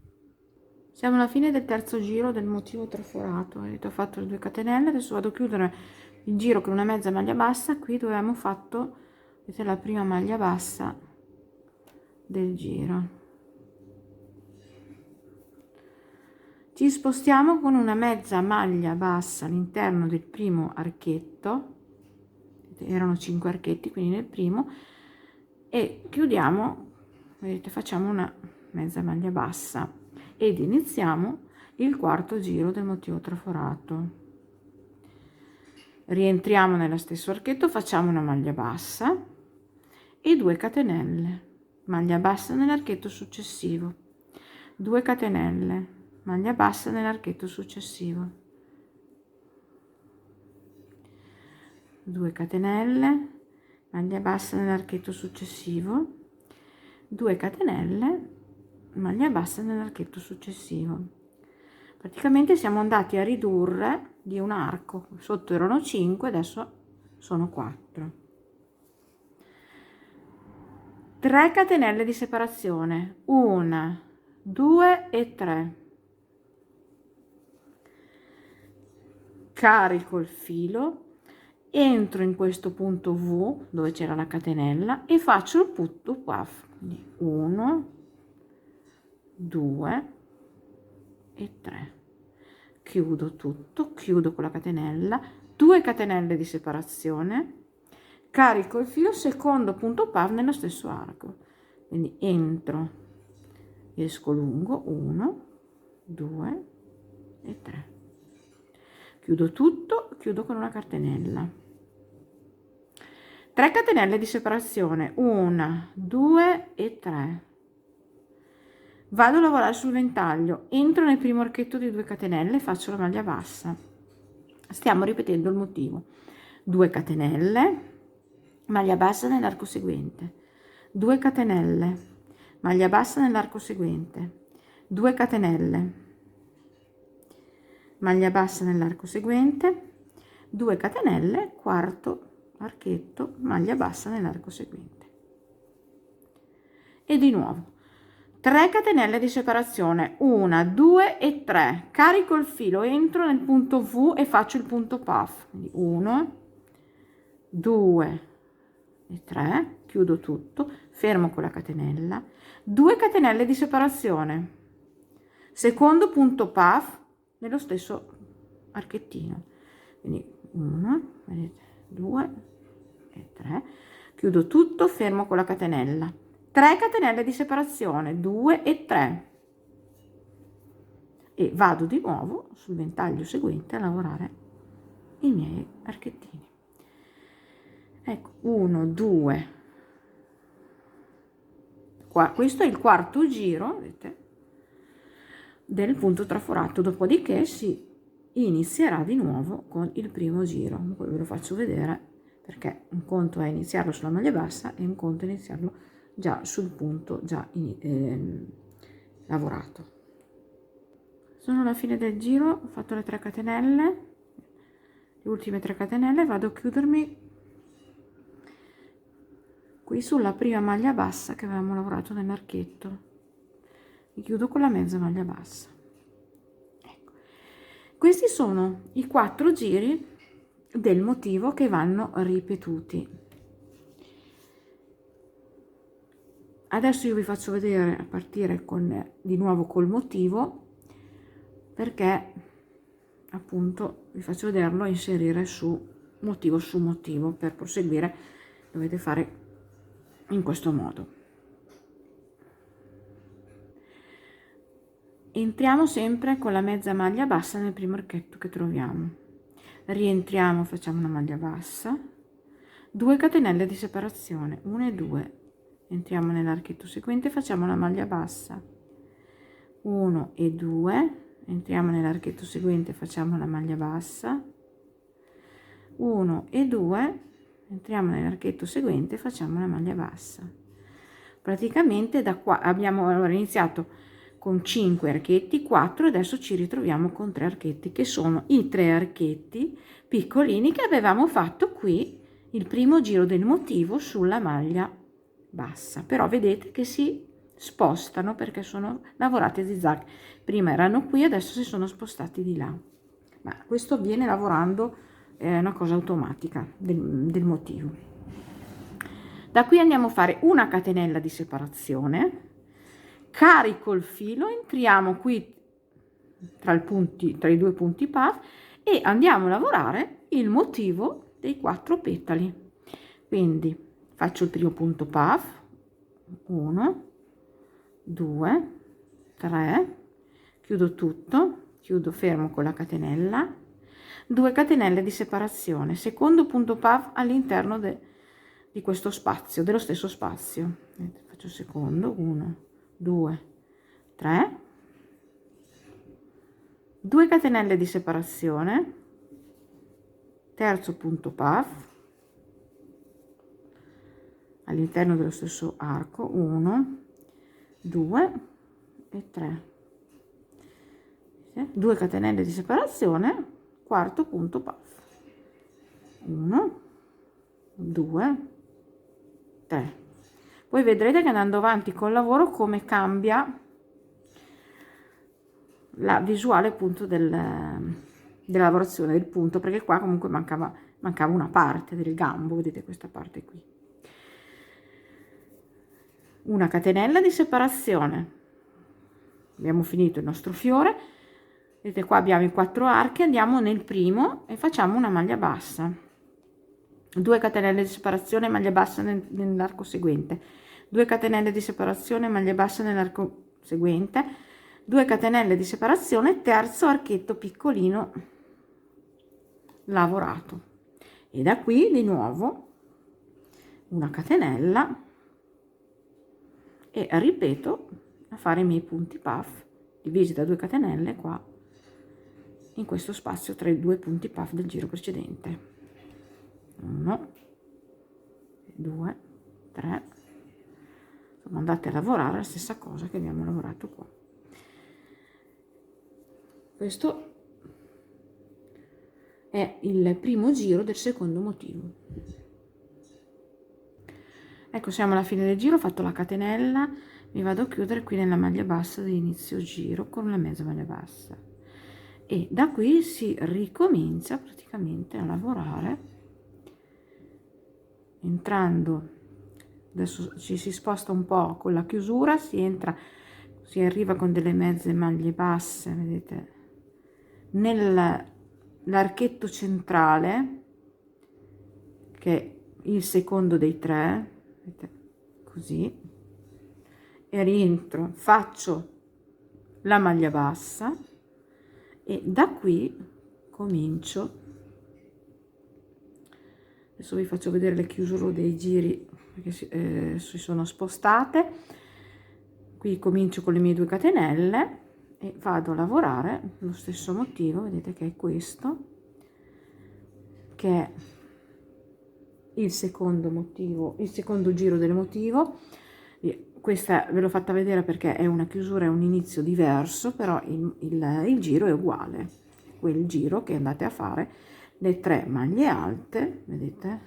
Siamo alla fine del terzo giro del motivo traforato, ho fatto le 2 catenelle, adesso vado a chiudere il giro con una mezza maglia bassa qui dove abbiamo fatto, vedete, la prima maglia bassa del giro. Ci spostiamo con una mezza maglia bassa all'interno del primo archetto, erano 5 archetti quindi nel primo, e chiudiamo, vedete, facciamo una mezza maglia bassa ed iniziamo il quarto giro del motivo traforato. Rientriamo nello stesso archetto, facciamo una maglia bassa e 2 catenelle, maglia bassa nell'archetto successivo, 2 catenelle, maglia bassa nell'archetto successivo, 2 catenelle, maglia bassa nell'archetto successivo, 2 catenelle, maglia bassa nell'archetto successivo. Praticamente siamo andati a ridurre di un arco, sotto erano 5, adesso sono 4. 3 catenelle di separazione, 1, 2 e 3. Carico il filo, entro in questo punto V dove c'era la catenella e faccio il punto puff. Quindi 1, 2 e 3. Chiudo tutto, chiudo con la catenella, 2 catenelle di separazione, carico il filo, secondo punto puff nello stesso arco. Quindi entro, esco lungo, 1, 2 e 3. Chiudo tutto, chiudo con una catenella. 3 catenelle di separazione, 1, 2 e 3. Vado a lavorare sul ventaglio, entro nel primo archetto di 2 catenelle e faccio la maglia bassa. Stiamo ripetendo il motivo. 2 catenelle, maglia bassa nell'arco seguente, 2 catenelle, maglia bassa nell'arco seguente, 2 catenelle, maglia bassa nell'arco seguente, 2 catenelle, quarto archetto, maglia bassa nell'arco seguente. E di nuovo 3 catenelle di separazione, 1, 2 e 3. Carico il filo, entro nel punto V e faccio il punto puff. Quindi 1, 2 e 3, chiudo tutto, fermo con la catenella, 2 catenelle di separazione, secondo punto puff nello stesso archettino. Quindi 1, 2 e 3, chiudo tutto, fermo con la catenella, 3 catenelle di separazione, 2 e 3, e vado di nuovo sul ventaglio seguente a lavorare i miei archettini. Ecco, 1, 2, qua, questo è il quarto giro, vedete, del punto traforato, dopodiché si inizierà di nuovo con il primo giro. Poi ve lo faccio vedere, perché un conto è iniziarlo sulla maglia bassa e un conto è iniziarlo già sul punto già lavorato. Sono alla fine del giro, ho fatto le 3 catenelle, le ultime 3 catenelle, vado a chiudermi qui sulla prima maglia bassa che avevamo lavorato nell'archetto. Mi chiudo con la mezza maglia bassa. Ecco. Questi sono i 4 giri del motivo che vanno ripetuti. Adesso io vi faccio vedere a partire di nuovo col motivo, perché appunto vi faccio vederlo inserire su motivo. Per proseguire dovete fare in questo modo. Entriamo sempre con la mezza maglia bassa nel primo archetto che troviamo, rientriamo, facciamo una maglia bassa, 2 catenelle di separazione, 1 e 2, entriamo nell'archetto seguente, facciamo una maglia bassa, 1 e 2, entriamo nell'archetto seguente, facciamo la maglia bassa, 1 e 2, entriamo nell'archetto seguente, facciamo la maglia bassa. Praticamente da qua abbiamo iniziato con 5 archetti, 4, adesso ci ritroviamo con 3 archetti, che sono i 3 archetti piccolini che avevamo fatto qui il primo giro del motivo sulla maglia bassa. Però vedete che si spostano perché sono lavorati a zigzag. Prima erano qui, adesso si sono spostati di là. Ma questo avviene lavorando, è una cosa automatica del motivo. Da qui andiamo a fare una catenella di separazione, carico il filo, entriamo qui tra i 2 punti puff e andiamo a lavorare il motivo dei 4 petali. Quindi faccio il primo punto puff, 1, 2, 3, chiudo tutto, chiudo fermo con la catenella, 2 catenelle di separazione, secondo punto puff all'interno di questo spazio, dello stesso spazio. Faccio il secondo, 1, 2, 3, 2 catenelle di separazione, terzo punto puff, all'interno dello stesso arco, 1, 2 e 3, 2 catenelle di separazione, quarto punto puff, 1, 2, 3. Poi vedrete che andando avanti col lavoro come cambia la visuale appunto della lavorazione del punto, perché qua comunque mancava una parte del gambo, vedete questa parte qui. Una catenella di separazione, abbiamo finito il nostro fiore, vedete qua abbiamo i 4 archi, andiamo nel primo e facciamo una maglia bassa, 2 catenelle di separazione, maglia bassa nell'arco seguente, 2 catenelle di separazione, maglia bassa nell'arco seguente, 2 catenelle di separazione, terzo archetto piccolino lavorato, e da qui di nuovo una catenella e ripeto a fare i miei punti puff divisi da 2 catenelle qua in questo spazio tra i 2 punti puff del giro precedente. 1, 2, 3. Sono andate a lavorare la stessa cosa che abbiamo lavorato qua. Questo è il primo giro del secondo motivo. Ecco, siamo alla fine del giro, ho fatto la catenella, mi vado a chiudere qui nella maglia bassa di inizio giro con una mezza maglia bassa, e da qui si ricomincia praticamente a lavorare entrando, adesso ci si sposta un po' con la chiusura, si arriva con delle mezze maglie basse, vedete, nell'archetto centrale, che è il secondo dei 3, vedete, così, e rientro, faccio la maglia bassa e da qui comincio. Adesso vi faccio vedere le chiusure dei giri perché si sono spostate. Qui comincio con le mie 2 catenelle e vado a lavorare lo stesso motivo, vedete che è questo, che è il secondo motivo, il secondo giro del motivo. Questa ve l'ho fatta vedere perché è una chiusura e un inizio diverso, però il giro è uguale, quel giro che andate a fare, le 3 maglie alte, vedete,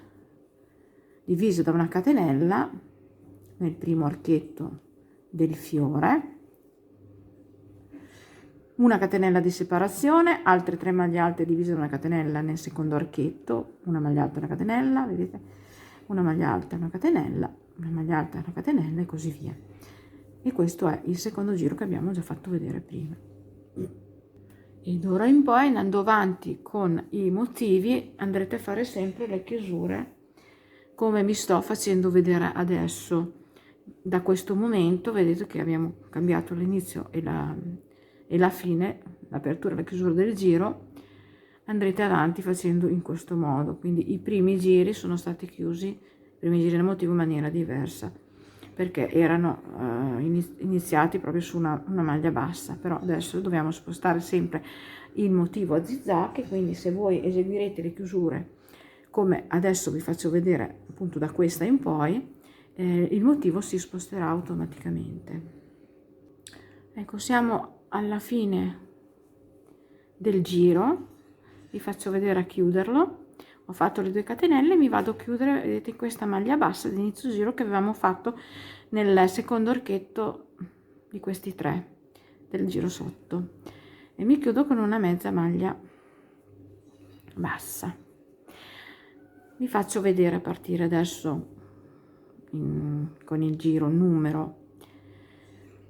divise da una catenella nel primo archetto del fiore, una catenella di separazione, altre 3 maglie alte divise da una catenella nel secondo archetto, una maglia alta e una catenella, vedete, una maglia alta e una catenella, una maglia alta e una catenella e così via. E questo è il secondo giro che abbiamo già fatto vedere prima. E d'ora in poi, andando avanti con i motivi, andrete a fare sempre le chiusure come mi sto facendo vedere adesso. Da questo momento vedete che abbiamo cambiato l'inizio e la fine, l'apertura e la chiusura del giro, andrete avanti facendo in questo modo. Quindi i primi giri sono stati chiusi, i primi giri del motivo in maniera diversa, perché erano iniziati proprio su una maglia bassa, però adesso dobbiamo spostare sempre il motivo a zigzag, e quindi se voi eseguirete le chiusure come adesso vi faccio vedere appunto da questa in poi, il motivo si sposterà automaticamente. Ecco, siamo alla fine del giro, vi faccio vedere a chiuderlo. Ho fatto le 2 catenelle, mi vado a chiudere, vedete, questa maglia bassa di inizio giro che avevamo fatto nel secondo archetto di questi 3 del giro sotto, e mi chiudo con una mezza maglia bassa. Vi faccio vedere a partire adesso con il giro numero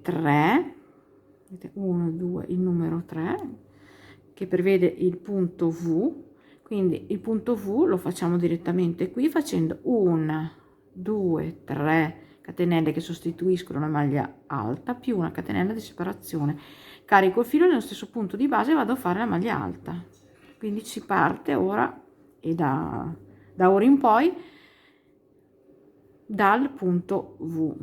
3, 1, 2, il numero 3, che prevede il punto V. Quindi il punto V lo facciamo direttamente qui facendo 1, 2, 3 catenelle che sostituiscono la maglia alta più una catenella di separazione. Carico il filo nello stesso punto di base e vado a fare la maglia alta. Quindi si parte ora e da ora in poi dal punto V.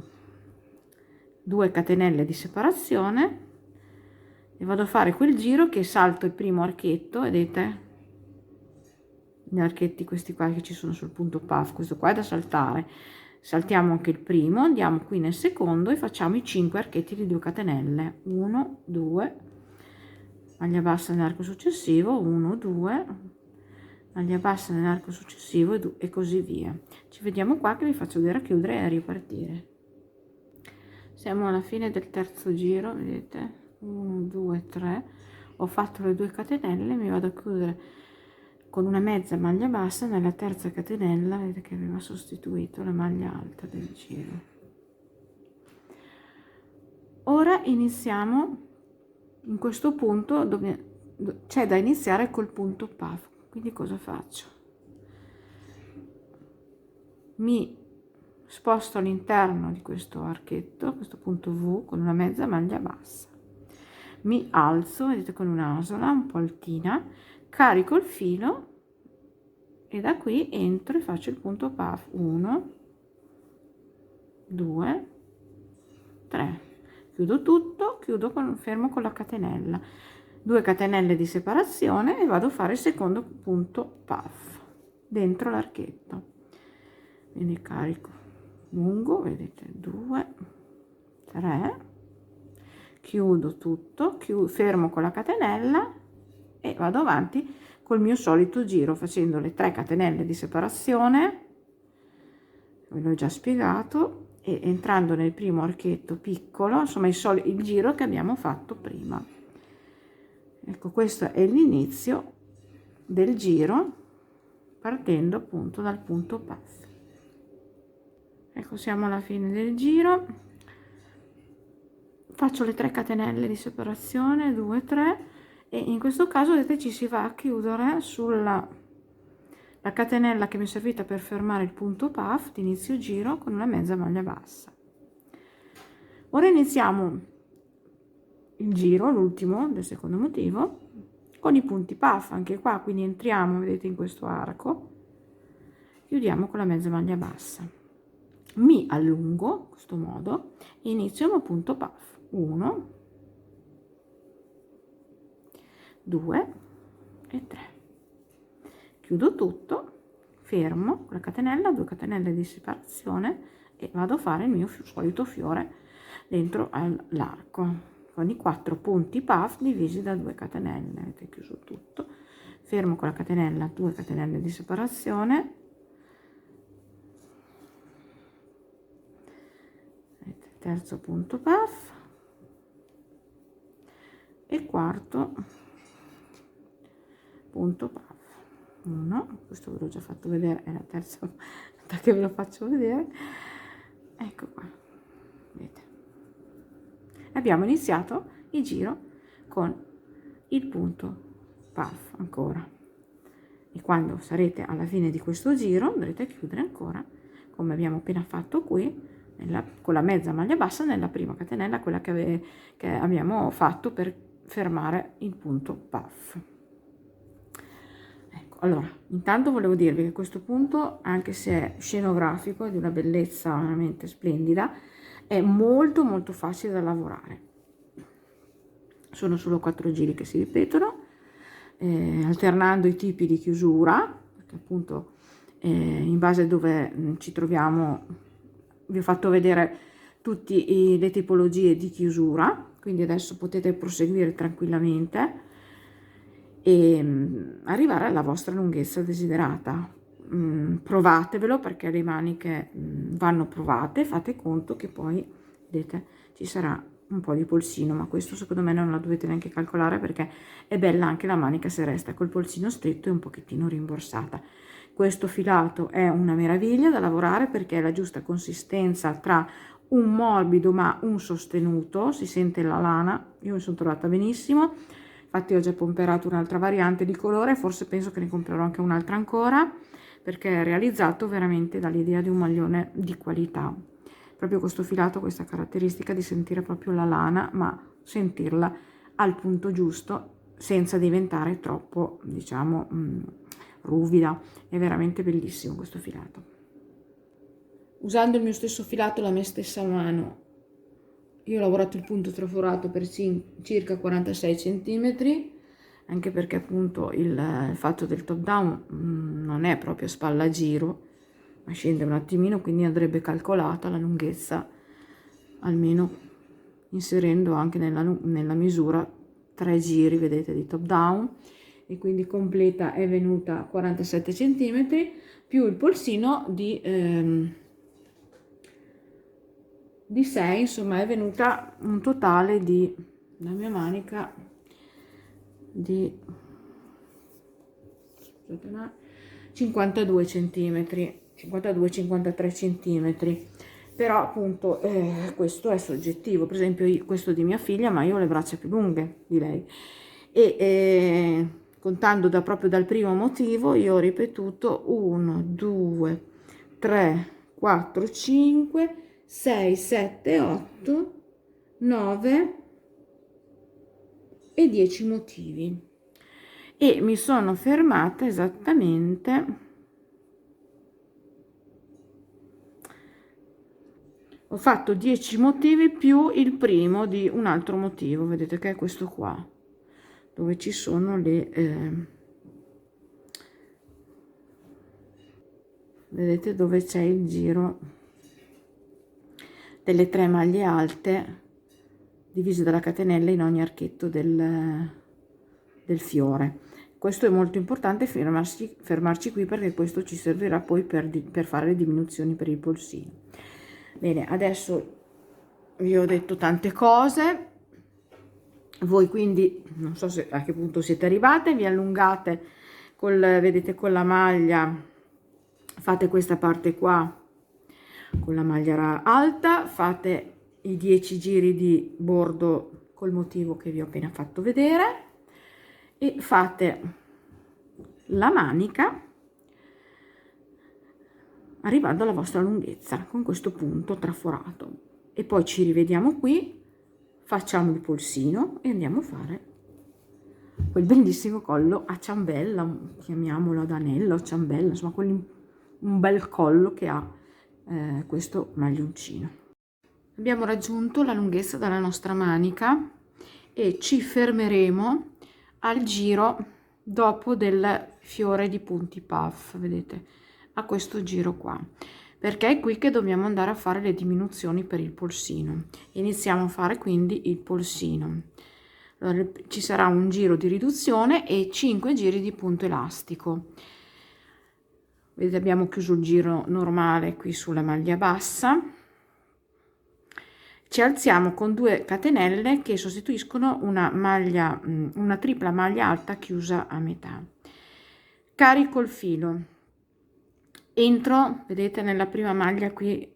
2 catenelle di separazione e vado a fare quel giro che salto il primo archetto, vedete? Gli archetti questi qua che ci sono sul punto puff, questo qua è da saltare, saltiamo anche il primo, andiamo qui nel secondo e facciamo i 5 archetti di 2 catenelle, 1 2, maglia bassa nell'arco successivo, 1 2, maglia bassa nell'arco successivo e così via. Ci vediamo qua che vi faccio vedere a chiudere e a ripartire. Siamo alla fine del terzo giro, vedete, 1 2 3, ho fatto le 2 catenelle, mi vado a chiudere con una mezza maglia bassa nella terza catenella, vedete che aveva sostituito la maglia alta del giro. Ora iniziamo in questo punto dove c'è da iniziare col punto puff. Quindi cosa faccio? Mi sposto all'interno di questo archetto, questo punto V, con una mezza maglia bassa, mi alzo, vedete, con un'asola un po' altina, carico il filo e da qui entro e faccio il punto puff, 1 2 3, chiudo tutto, fermo con la catenella, 2 catenelle di separazione e vado a fare il secondo punto puff dentro l'archetto. Quindi carico lungo, vedete, 2 3, chiudo tutto, fermo con la catenella e vado avanti col mio solito giro facendo le 3 catenelle di separazione, ve l'ho già spiegato, e entrando nel primo archetto piccolo, insomma il giro che abbiamo fatto prima. Ecco, questo è l'inizio del giro partendo appunto dal punto puff. Ecco, siamo alla fine del giro, faccio le 3 catenelle di separazione, 2 3, e in questo caso vedete ci si va a chiudere sulla la catenella che mi è servita per fermare il punto puff di inizio giro con una mezza maglia bassa. Ora iniziamo il giro, l'ultimo del secondo motivo, con i punti puff anche qua, quindi entriamo, vedete, in questo arco, chiudiamo con la mezza maglia bassa, mi allungo in questo modo e inizio il mio punto puff, 1 2 e 3, chiudo tutto, fermo con la catenella, 2 catenelle di separazione e vado a fare il mio solito fiore dentro all'arco con i 4 punti puff divisi da 2 catenelle. Avete chiuso tutto, fermo con la catenella, 2 catenelle di separazione, vedete, terzo punto puff e quarto punto puff, 1, questo ve l'ho già fatto vedere, è la terza volta che ve lo faccio vedere, ecco qua, vedete, abbiamo iniziato il giro con il punto puff ancora, e quando sarete alla fine di questo giro dovrete chiudere ancora come abbiamo appena fatto qui con la mezza maglia bassa nella prima catenella, quella che abbiamo fatto per fermare il punto puff. Ecco, allora, intanto volevo dirvi che questo punto, anche se è scenografico e di una bellezza veramente splendida, è molto molto facile da lavorare. Sono solo 4 giri che si ripetono, alternando i tipi di chiusura, perché appunto in base a dove ci troviamo vi ho fatto vedere tutte le tipologie di chiusura, quindi adesso potete proseguire tranquillamente e arrivare alla vostra lunghezza desiderata. Provatevelo, perché le maniche vanno provate, fate conto che poi vedete ci sarà un po' di polsino, ma questo secondo me non la dovete neanche calcolare, perché è bella anche la manica se resta col polsino stretto e un pochettino rimborsata. Questo filato è una meraviglia da lavorare perché è la giusta consistenza tra un morbido ma un sostenuto, si sente la lana, io mi sono trovata benissimo. Infatti ho già pomperato un'altra variante di colore, forse penso che ne comprerò anche un'altra ancora, perché è realizzato veramente dall'idea di un maglione di qualità. Proprio questo filato ha questa caratteristica di sentire proprio la lana, ma sentirla al punto giusto senza diventare troppo, diciamo, ruvida. È veramente bellissimo questo filato. Usando il mio stesso filato, la mia stessa mano, io ho lavorato il punto traforato per circa 46 cm, anche perché appunto il fatto del top down non è proprio spalla a giro, ma scende un attimino, quindi andrebbe calcolata la lunghezza, almeno inserendo anche nella misura 3 giri, vedete, di top down, e quindi completa è venuta 47 cm più il polsino di 6, insomma è venuta un totale di, la mia manica, di 52 centimetri, 52-53 centimetri. Però appunto questo è soggettivo. Per esempio questo di mia figlia, ma io ho le braccia più lunghe di lei, e contando proprio dal primo motivo, io ho ripetuto 1 2 3 4 5 6 7 8 9 e 10 motivi, e mi sono fermata esattamente, ho fatto 10 motivi più il primo di un altro motivo, vedete che è questo qua, dove ci sono le vedete dove c'è il giro delle 3 maglie alte divise dalla catenella in ogni archetto del fiore. Questo è molto importante, fermarci qui, perché questo ci servirà poi per fare le diminuzioni per il polsino. Bene, adesso vi ho detto tante cose, voi quindi non so a che punto siete arrivate, vi allungate vedete, con la maglia, fate questa parte qua con la maglia alta, fate i 10 giri di bordo col motivo che vi ho appena fatto vedere, e fate la manica arrivando alla vostra lunghezza con questo punto traforato, e poi ci rivediamo qui, facciamo il polsino e andiamo a fare quel bellissimo collo a ciambella, chiamiamolo ad anello, ciambella, insomma un bel collo che ha questo maglioncino. Abbiamo raggiunto la lunghezza della nostra manica e ci fermeremo al giro dopo del fiore di punti puff, vedete, a questo giro qua, perché è qui che dobbiamo andare a fare le diminuzioni per il polsino. Iniziamo a fare quindi il polsino. Allora, ci sarà un giro di riduzione e 5 giri di punto elastico. Vedete, abbiamo chiuso il giro normale qui sulla maglia bassa, ci alziamo con 2 catenelle che sostituiscono una tripla maglia alta chiusa a metà. Carico il filo, entro, vedete, nella prima maglia qui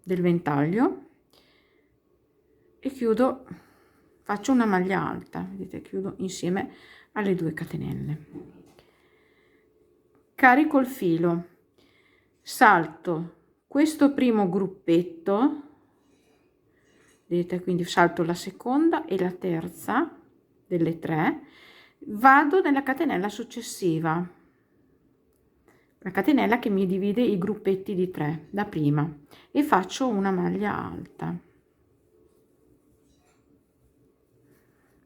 del ventaglio e chiudo, faccio una maglia alta, vedete, chiudo insieme alle 2 catenelle. Carico il filo, salto questo primo gruppetto, vedete, quindi salto la seconda e la terza delle 3, vado nella catenella successiva, la catenella che mi divide i gruppetti di 3 da prima, e faccio una maglia alta.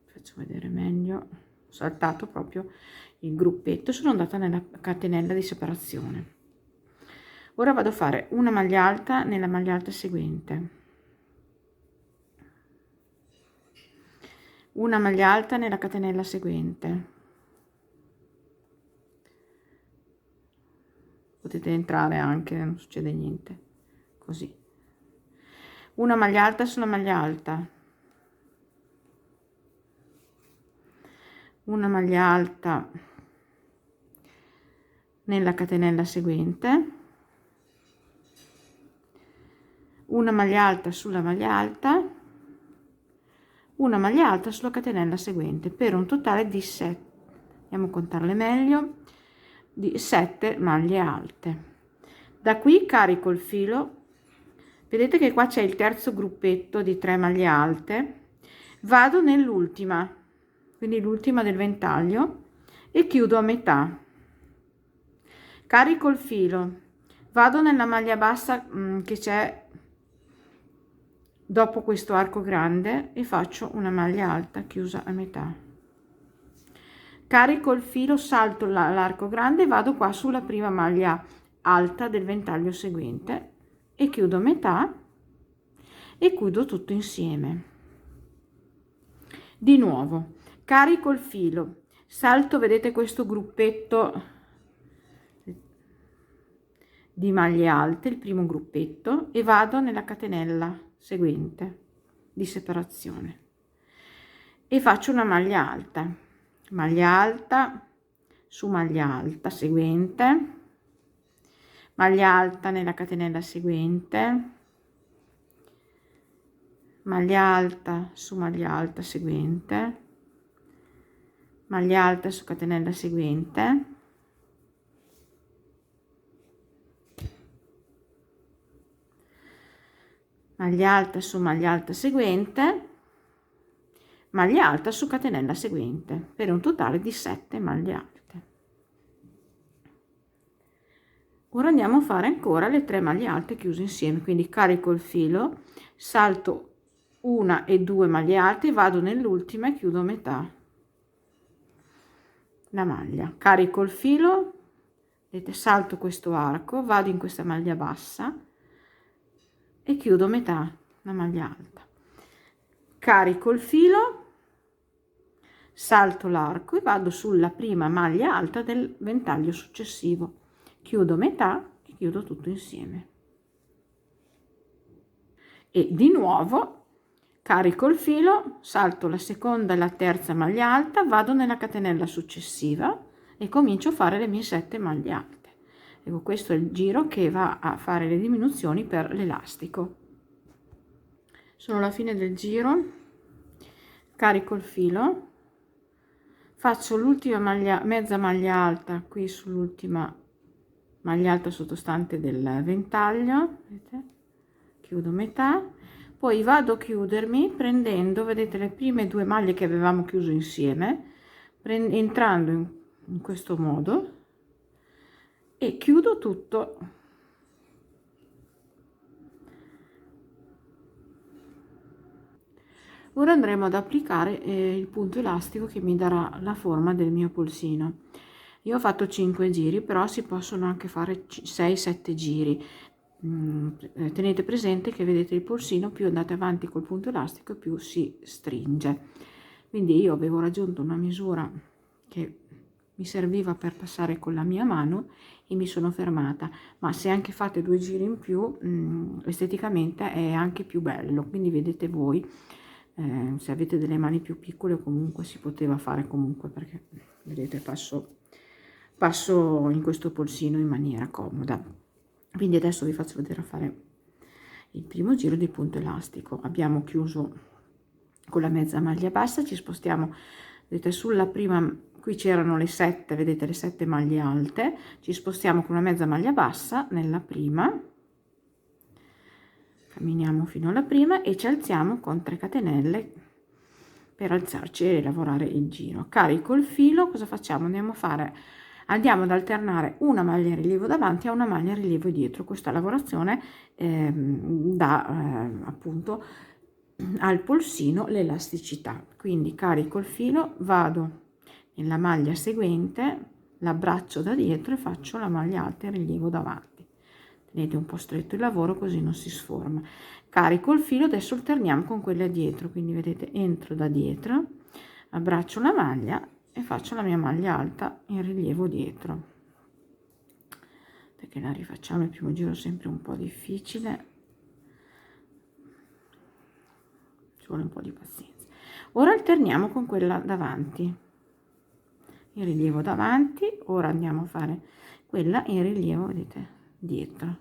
Faccio vedere meglio, ho saltato proprio il gruppetto, sono andata nella catenella di separazione. Ora vado a fare una maglia alta nella maglia alta seguente, una maglia alta nella catenella seguente, potete entrare anche, non succede niente, così, una maglia alta sulla maglia alta, una maglia alta nella catenella seguente, una maglia alta sulla maglia alta, una maglia alta sulla catenella seguente, per un totale di 7, andiamo a contarle meglio, di 7 maglie alte. Da qui carico il filo, vedete che qua c'è il terzo gruppetto di 3 maglie alte, vado nell'ultima, quindi l'ultima del ventaglio, e chiudo a metà. Carico il filo, vado nella maglia bassa che c'è dopo questo arco grande e faccio una maglia alta chiusa a metà. Carico il filo, salto l'arco grande e vado qua sulla prima maglia alta del ventaglio seguente e chiudo metà e chiudo tutto insieme. Di nuovo carico il filo, salto, vedete questo gruppetto di maglie alte, il primo gruppetto, e vado nella catenella seguente di separazione e faccio una maglia alta su maglia alta seguente, maglia alta nella catenella seguente, maglia alta su maglia alta seguente, maglia alta su catenella seguente, maglia alta su maglia alta seguente, maglia alta su catenella seguente, per un totale di 7 maglie alte. Ora andiamo a fare ancora le 3 maglie alte chiuse insieme, quindi carico il filo, salto una e 2 maglie alte, vado nell'ultima e chiudo metà la maglia, carico il filo, vedete, salto questo arco, vado in questa maglia bassa e chiudo metà la maglia alta, carico il filo, salto l'arco e vado sulla prima maglia alta del ventaglio successivo, chiudo metà e chiudo tutto insieme e di nuovo carico il filo, salto la seconda e la terza maglia alta, vado nella catenella successiva e comincio a fare le mie 7 maglie alte. Ecco, questo è il giro che va a fare le diminuzioni per l'elastico. Sono alla fine del giro, carico il filo, faccio l'ultima maglia, mezza maglia alta qui sull'ultima maglia alta sottostante del ventaglio, vedete? Chiudo metà, poi vado a chiudermi prendendo, vedete, le prime 2 maglie che avevamo chiuso insieme, entrando in questo modo e chiudo tutto. Ora andremo ad applicare il punto elastico che mi darà la forma del mio polsino. Io ho fatto 5 giri, però si possono anche fare 6-7 giri. Tenete presente che, vedete, il polsino più andate avanti col punto elastico più si stringe, quindi io avevo raggiunto una misura che mi serviva per passare con la mia mano e mi sono fermata, ma se anche fate 2 giri in più esteticamente è anche più bello, quindi vedete voi, se avete delle mani più piccole comunque si poteva fare comunque, perché vedete passo in questo polsino in maniera comoda. Quindi adesso vi faccio vedere a fare il primo giro di punto elastico. Abbiamo chiuso con la mezza maglia bassa, ci spostiamo, vedete, sulla prima, qui c'erano le 7, vedete, le 7 maglie alte, ci spostiamo con una mezza maglia bassa nella prima, camminiamo fino alla prima e ci alziamo con 3 catenelle per alzarci e lavorare il giro. Carico il filo, cosa facciamo? Andiamo ad alternare una maglia in rilievo davanti a una maglia in rilievo dietro. Questa lavorazione dà appunto al polsino l'elasticità. Quindi carico il filo, vado nella maglia seguente, l'abbraccio da dietro e faccio la maglia alta in rilievo davanti. Tenete un po' stretto il lavoro così non si sforma. Carico il filo, adesso alterniamo con quella dietro, quindi vedete, entro da dietro, abbraccio la maglia e faccio la mia maglia alta in rilievo dietro, perché la rifacciamo il primo giro sempre un po' difficile, ci vuole un po' di pazienza. Ora alterniamo con quella davanti, in rilievo davanti, ora andiamo a fare quella in rilievo, vedete, dietro.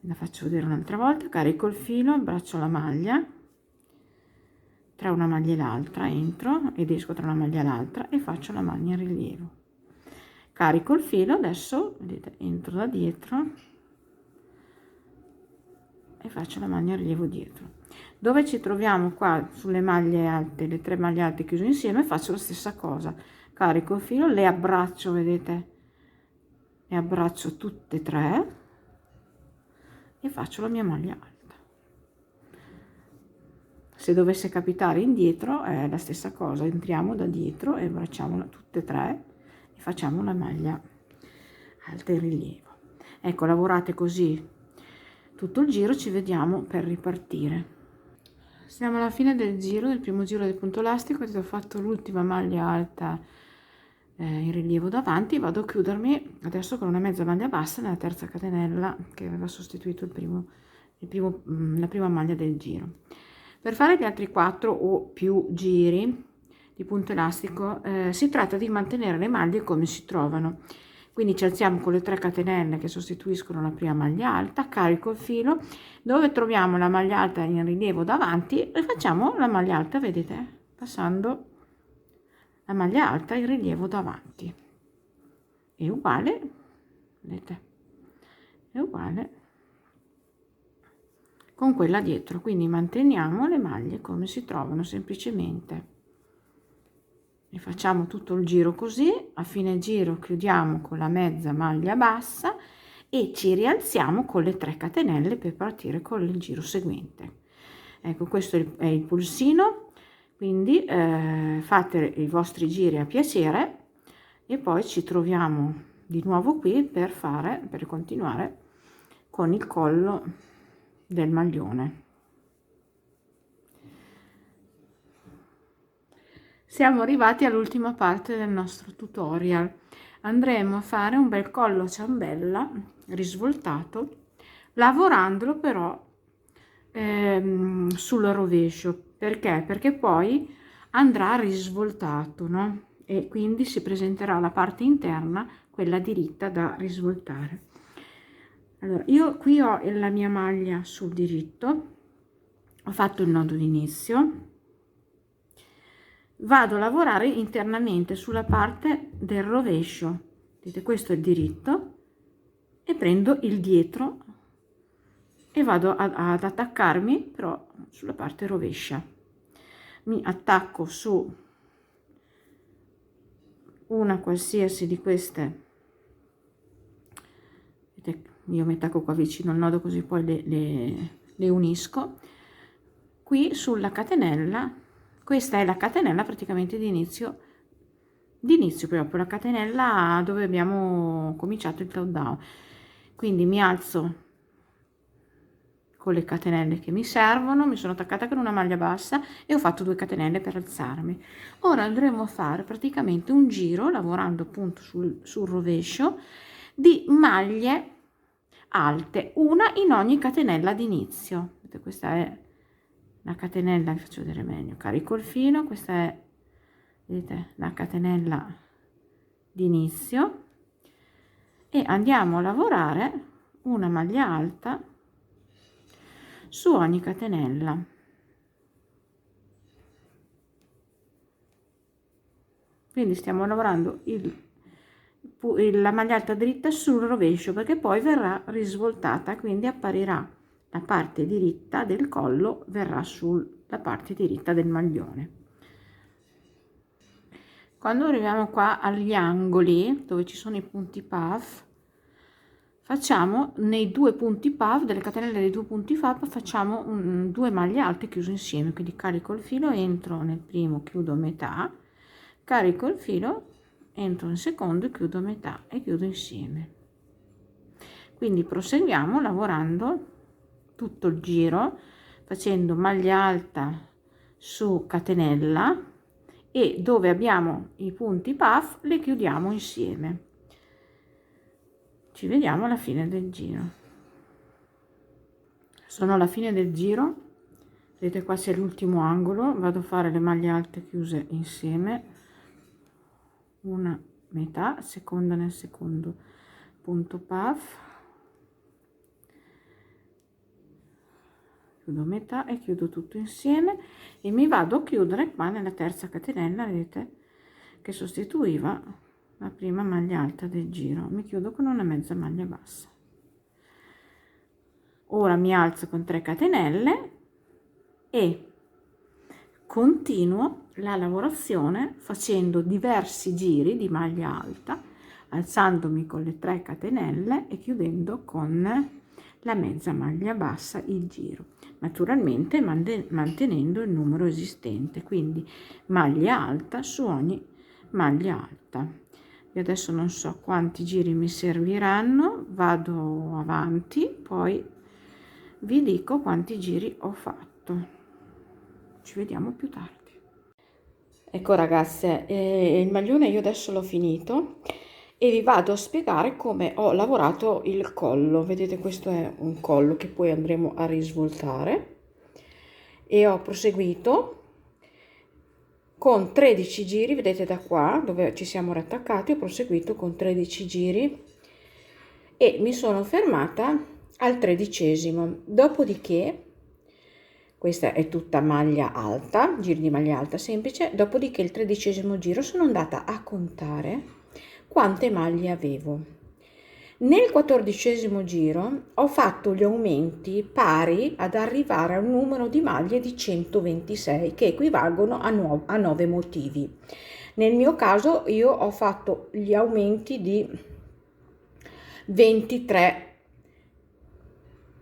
La faccio vedere un'altra volta, carico il filo, abbraccio la maglia, tra una maglia e l'altra entro ed esco tra una maglia e l'altra e faccio la maglia in rilievo, carico il filo, adesso vedete, entro da dietro e faccio la maglia in rilievo dietro. Dove ci troviamo qua sulle maglie alte, le 3 maglie alte chiuse insieme, faccio la stessa cosa, carico il filo, le abbraccio, vedete, le abbraccio tutte e 3 e faccio la mia maglia alta. Se dovesse capitare indietro è la stessa cosa, entriamo da dietro e abbracciamola tutte e 3 e facciamo una maglia alta in rilievo. Ecco, lavorate così tutto il giro, ci vediamo per ripartire. Siamo alla fine del giro, del primo giro del punto elastico, ho fatto l'ultima maglia alta in rilievo davanti, vado a chiudermi adesso con una mezza maglia bassa nella terza catenella che aveva sostituito la prima maglia del giro. Per fare gli altri 4 o più giri di punto elastico si tratta di mantenere le maglie come si trovano, quindi ci alziamo con le 3 catenelle che sostituiscono la prima maglia alta, carico il filo, dove troviamo la maglia alta in rilievo davanti e facciamo la maglia alta, vedete, passando la maglia alta in rilievo davanti, è uguale, vedete, è uguale con quella dietro, quindi manteniamo le maglie come si trovano semplicemente e facciamo tutto il giro così. A fine giro chiudiamo con la mezza maglia bassa e ci rialziamo con le 3 catenelle per partire con il giro seguente. Ecco, questo è il pulsino, quindi fate i vostri giri a piacere e poi ci troviamo di nuovo qui per continuare con il collo del maglione. Siamo arrivati all'ultima parte del nostro tutorial. Andremo a fare un bel collo ciambella risvoltato, lavorandolo però sul rovescio. Perché? Perché poi andrà risvoltato, no? E quindi si presenterà la parte interna, quella diritta da risvoltare. Allora, io qui ho la mia maglia sul diritto, ho fatto il nodo d'inizio, vado a lavorare internamente sulla parte del rovescio, vedete, questo è il diritto, e prendo il dietro e vado ad attaccarmi però sulla parte rovescia. Mi attacco su una qualsiasi di queste, vedete, io mi attacco qua vicino al nodo così poi le unisco qui sulla catenella. Questa è la catenella praticamente di inizio proprio, la catenella dove abbiamo cominciato il countdown. Quindi mi alzo con le catenelle che mi servono, mi sono attaccata con una maglia bassa e ho fatto 2 catenelle per alzarmi. Ora andremo a fare praticamente un giro, lavorando appunto sul rovescio, di maglie alte, una in ogni catenella d'inizio. Questa è la catenella, vi faccio vedere meglio, carico il filo, questa è, vedete, la catenella d'inizio e andiamo a lavorare una maglia alta su ogni catenella. Quindi stiamo lavorando la maglia alta dritta sul rovescio, perché poi verrà risvoltata, quindi apparirà la parte diritta del collo, verrà sulla parte diritta del maglione. Quando arriviamo qua agli angoli dove ci sono i punti puff, facciamo nei 2 punti puff, delle catenelle dei 2 punti puff, facciamo 2 maglie alte chiuse insieme. Quindi carico il filo, entro nel primo, chiudo metà, carico il filo, entro nel secondo, chiudo metà e chiudo insieme. Quindi proseguiamo lavorando tutto il giro facendo maglia alta su catenella e dove abbiamo i punti puff le chiudiamo insieme. Ci vediamo alla fine del giro. Sono alla fine del giro, vedete qua c'è l'ultimo angolo, vado a fare le maglie alte chiuse insieme, una metà, seconda nel secondo punto puff, chiudo metà e chiudo tutto insieme e mi vado a chiudere qua nella terza catenella, vedete, che sostituiva la prima maglia alta del giro. Mi chiudo con una mezza maglia bassa. Ora mi alzo con 3 catenelle e continuo la lavorazione facendo diversi giri di maglia alta, alzandomi con le 3 catenelle e chiudendo con la mezza maglia bassa il giro, naturalmente mantenendo il numero esistente, quindi maglia alta su ogni maglia alta. io adesso non so quanti giri mi serviranno, vado avanti, poi vi dico quanti giri ho fatto. Ci vediamo più tardi. Ecco ragazze, il maglione io adesso l'ho finito e vi vado a spiegare come ho lavorato il collo. Vedete, questo è un collo che poi andremo a risvoltare e ho proseguito con 13 giri, vedete da qua dove ci siamo riattaccati, ho proseguito con 13 giri e mi sono fermata al 13°. Dopodiché, questa è tutta maglia alta, giri di maglia alta semplice, dopodiché il 13° giro sono andata a contare quante maglie avevo. Nel 14° giro ho fatto gli aumenti pari ad arrivare a un numero di maglie di 126 che equivalgono a 9 motivi. Nel mio caso io ho fatto gli aumenti di 23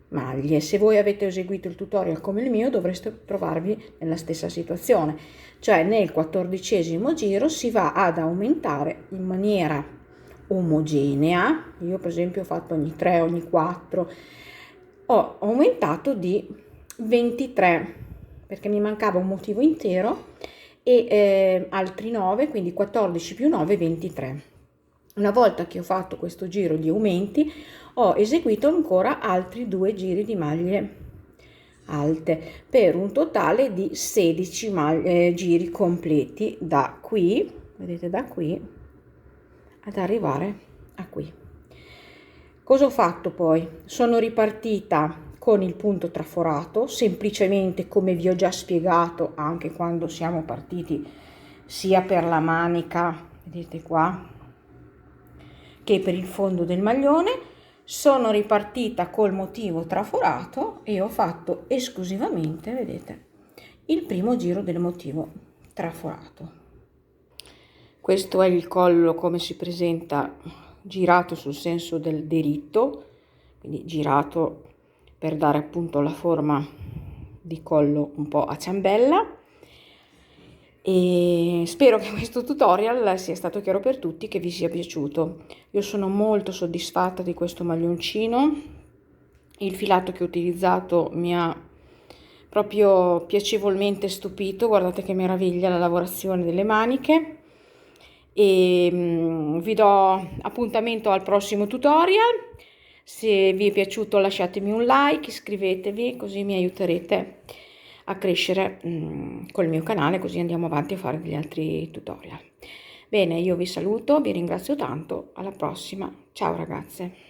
maglie. Se voi avete eseguito il tutorial come il mio dovreste trovarvi nella stessa situazione, cioè nel 14° giro si va ad aumentare in maniera omogenea. Io per esempio ho fatto ogni 3, ogni 4, ho aumentato di 23 perché mi mancava un motivo intero e altri 9, quindi 14 più 9, 23. Una volta che ho fatto questo giro di aumenti ho eseguito ancora altri 2 giri di maglie alte per un totale di 16 giri completi da qui, vedete, da qui ad arrivare a qui. Cosa ho fatto poi? Sono ripartita con il punto traforato, semplicemente come vi ho già spiegato anche quando siamo partiti sia per la manica, vedete qua, che per il fondo del maglione. Sono ripartita col motivo traforato e ho fatto esclusivamente, vedete, il primo giro del motivo traforato. Questo è il collo come si presenta girato sul senso del diritto, quindi girato per dare appunto la forma di collo un po' a ciambella. E spero che questo tutorial sia stato chiaro per tutti, che vi sia piaciuto. Io sono molto soddisfatta di questo maglioncino, il filato che ho utilizzato mi ha proprio piacevolmente stupito, guardate che meraviglia la lavorazione delle maniche. E vi do appuntamento al prossimo tutorial. Se vi è piaciuto lasciatemi un like, iscrivetevi, così mi aiuterete a crescere col mio canale, così andiamo avanti a fare degli altri tutorial. Bene, io vi saluto, vi ringrazio tanto, alla prossima, ciao ragazze.